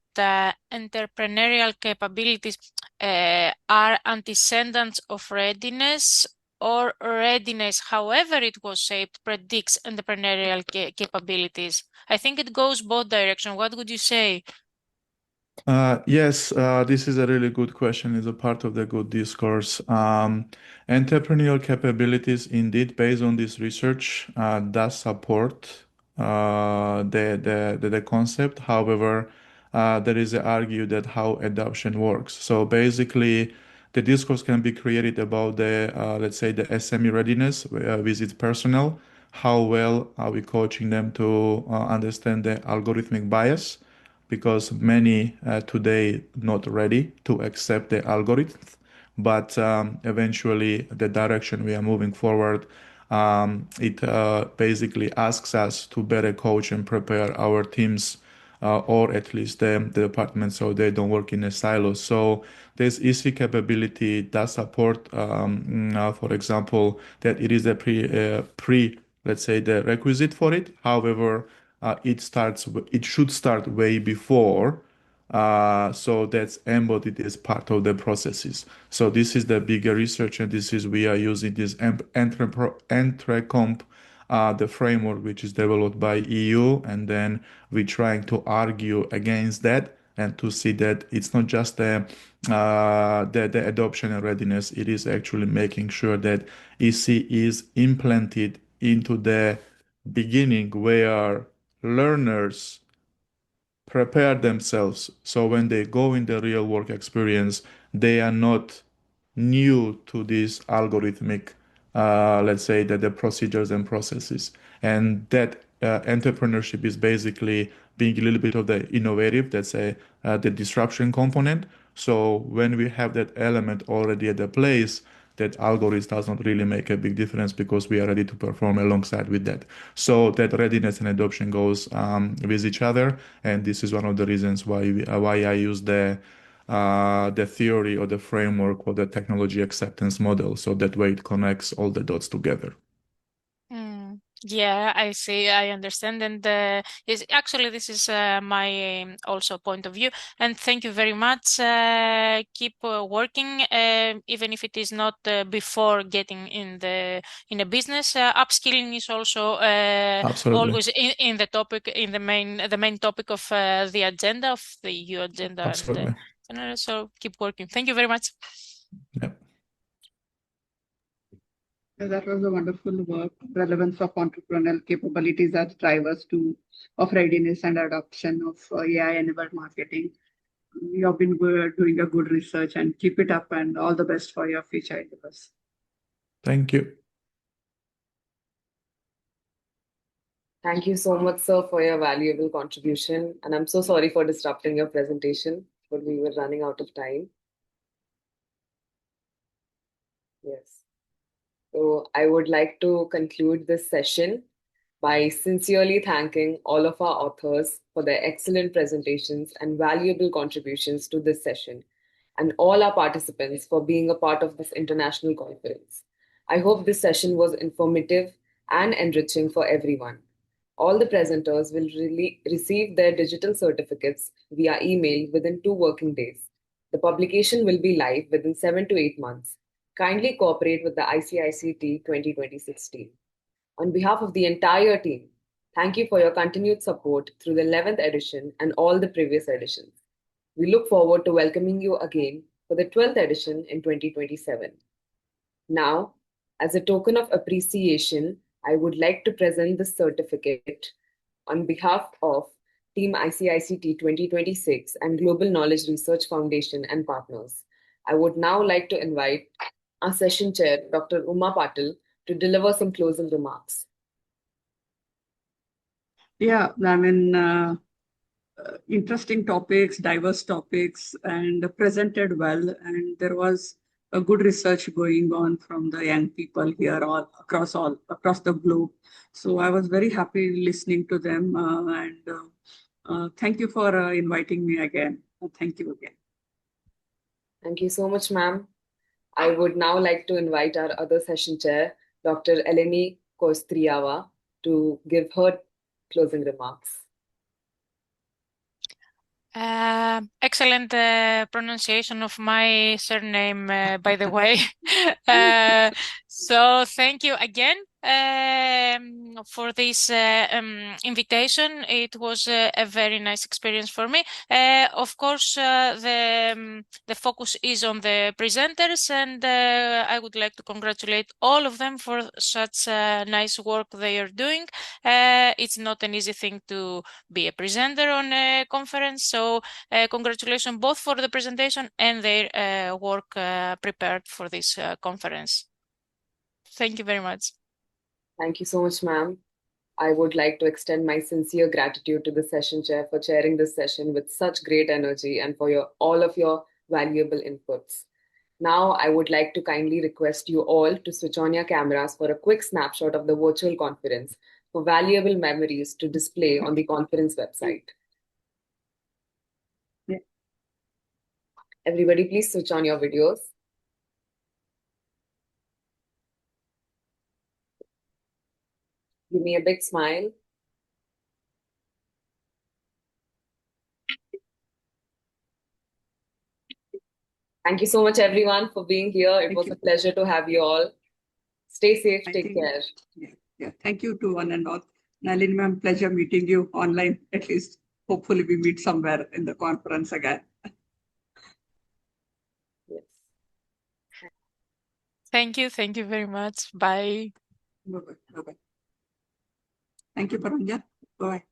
entrepreneurial capabilities are antecedents of readiness, or readiness, however it was shaped, predicts entrepreneurial capabilities? I think it goes both directions. What would you say? Yes, this is a really good question. It's a part of the good discourse. Entrepreneurial capabilities, indeed, based on this research, does support the concept. However, there is a argue that how adoption works. So basically, the discourse can be created about the, let's say, the SME readiness with its personnel. How well are we coaching them to understand the algorithmic bias? Because many today not ready to accept the algorithms, but eventually the direction we are moving forward, it basically asks us to better coach and prepare our teams, or at least the department, so they don't work in a silo. So this EC capability does support, for example, that it is a pre, let's say, the requisite for it. However, it should start way before, so that's embodied as part of the processes. So this is the bigger research, and this is we are using this Entrecomp, the framework which is developed by EU, and then we're trying to argue against that and to see that it's not just the adoption and readiness, it is actually making sure that EC is implanted into the beginning where learners prepare themselves, so when they go in the real work experience, they are not new to this algorithmic, let's say, that the procedures and processes. And that entrepreneurship is basically being a little bit of the innovative, that's the disruption component. So when we have that element already at the place, that algorithm does not really make a big difference because we are ready to perform alongside with that. So that readiness and adoption goes with each other, and this is one of the reasons why I use the theory or the framework or the technology acceptance model. So that way it connects all the dots together. Yeah, I see. I understand. And this is my also point of view. And thank you very much. Keep working, even if it is not before getting in a business. Upskilling is also Absolutely. always in the topic, in the main topic of the agenda of the EU agenda. Absolutely. So keep working. Thank you very much. Yep. That was a wonderful work. Relevance of entrepreneurial capabilities as drivers of readiness and adoption of AI-enabled marketing. You have been doing a good research and keep it up and all the best for your future endeavors. Thank you. Thank you so much, sir, for your valuable contribution. And I'm so sorry for disrupting your presentation, but we were running out of time. Yes. So I would like to conclude this session by sincerely thanking all of our authors for their excellent presentations and valuable contributions to this session, and all our participants for being a part of this international conference. I hope this session was informative and enriching for everyone. All the presenters will receive their digital certificates via email within 2 working days. The publication will be live within 7 to 8 months. Kindly cooperate with the ICICT 2026 team. On behalf of the entire team, thank you for your continued support through the 11th edition and all the previous editions. We look forward to welcoming you again for the 12th edition in 2027. Now, as a token of appreciation, I would like to present this certificate on behalf of Team ICICT 2026 and Global Knowledge Research Foundation and partners. I would now like to invite our session chair, Dr. Uma Patil, to deliver some closing remarks. Yeah, I mean, interesting topics, diverse topics, and presented well. And there was a good research going on from the young people here all across the globe. So I was very happy listening to them. Thank you for inviting me again. Thank you again. Thank you so much, ma'am. I would now like to invite our other session chair, Dr. Eleni Kostriava, to give her closing remarks. Excellent pronunciation of my surname, by the way. So thank you again for this invitation. It was a very nice experience for me. Of course, the focus is on the presenters, and I would like to congratulate all of them for such nice work they are doing. It's not an easy thing to be a presenter on a conference, so congratulations both for the presentation and their work prepared for this conference. Thank you very much. Thank you so much, ma'am. I would like to extend my sincere gratitude to the session chair for chairing this session with such great energy and for all of your valuable inputs. Now, I would like to kindly request you all to switch on your cameras for a quick snapshot of the virtual conference for valuable memories to display on the conference website. Yeah. Everybody, please switch on your videos. Give me a big smile. Thank you so much, everyone, for being here. It was a pleasure to have you all. Stay safe, take care. Yeah, thank you to one and all. Nalini ma'am, pleasure meeting you online. At least, hopefully, we meet somewhere in the conference again. Yes. Thank you very much. Bye. Bye-bye. Thank you, Paranja. Bye.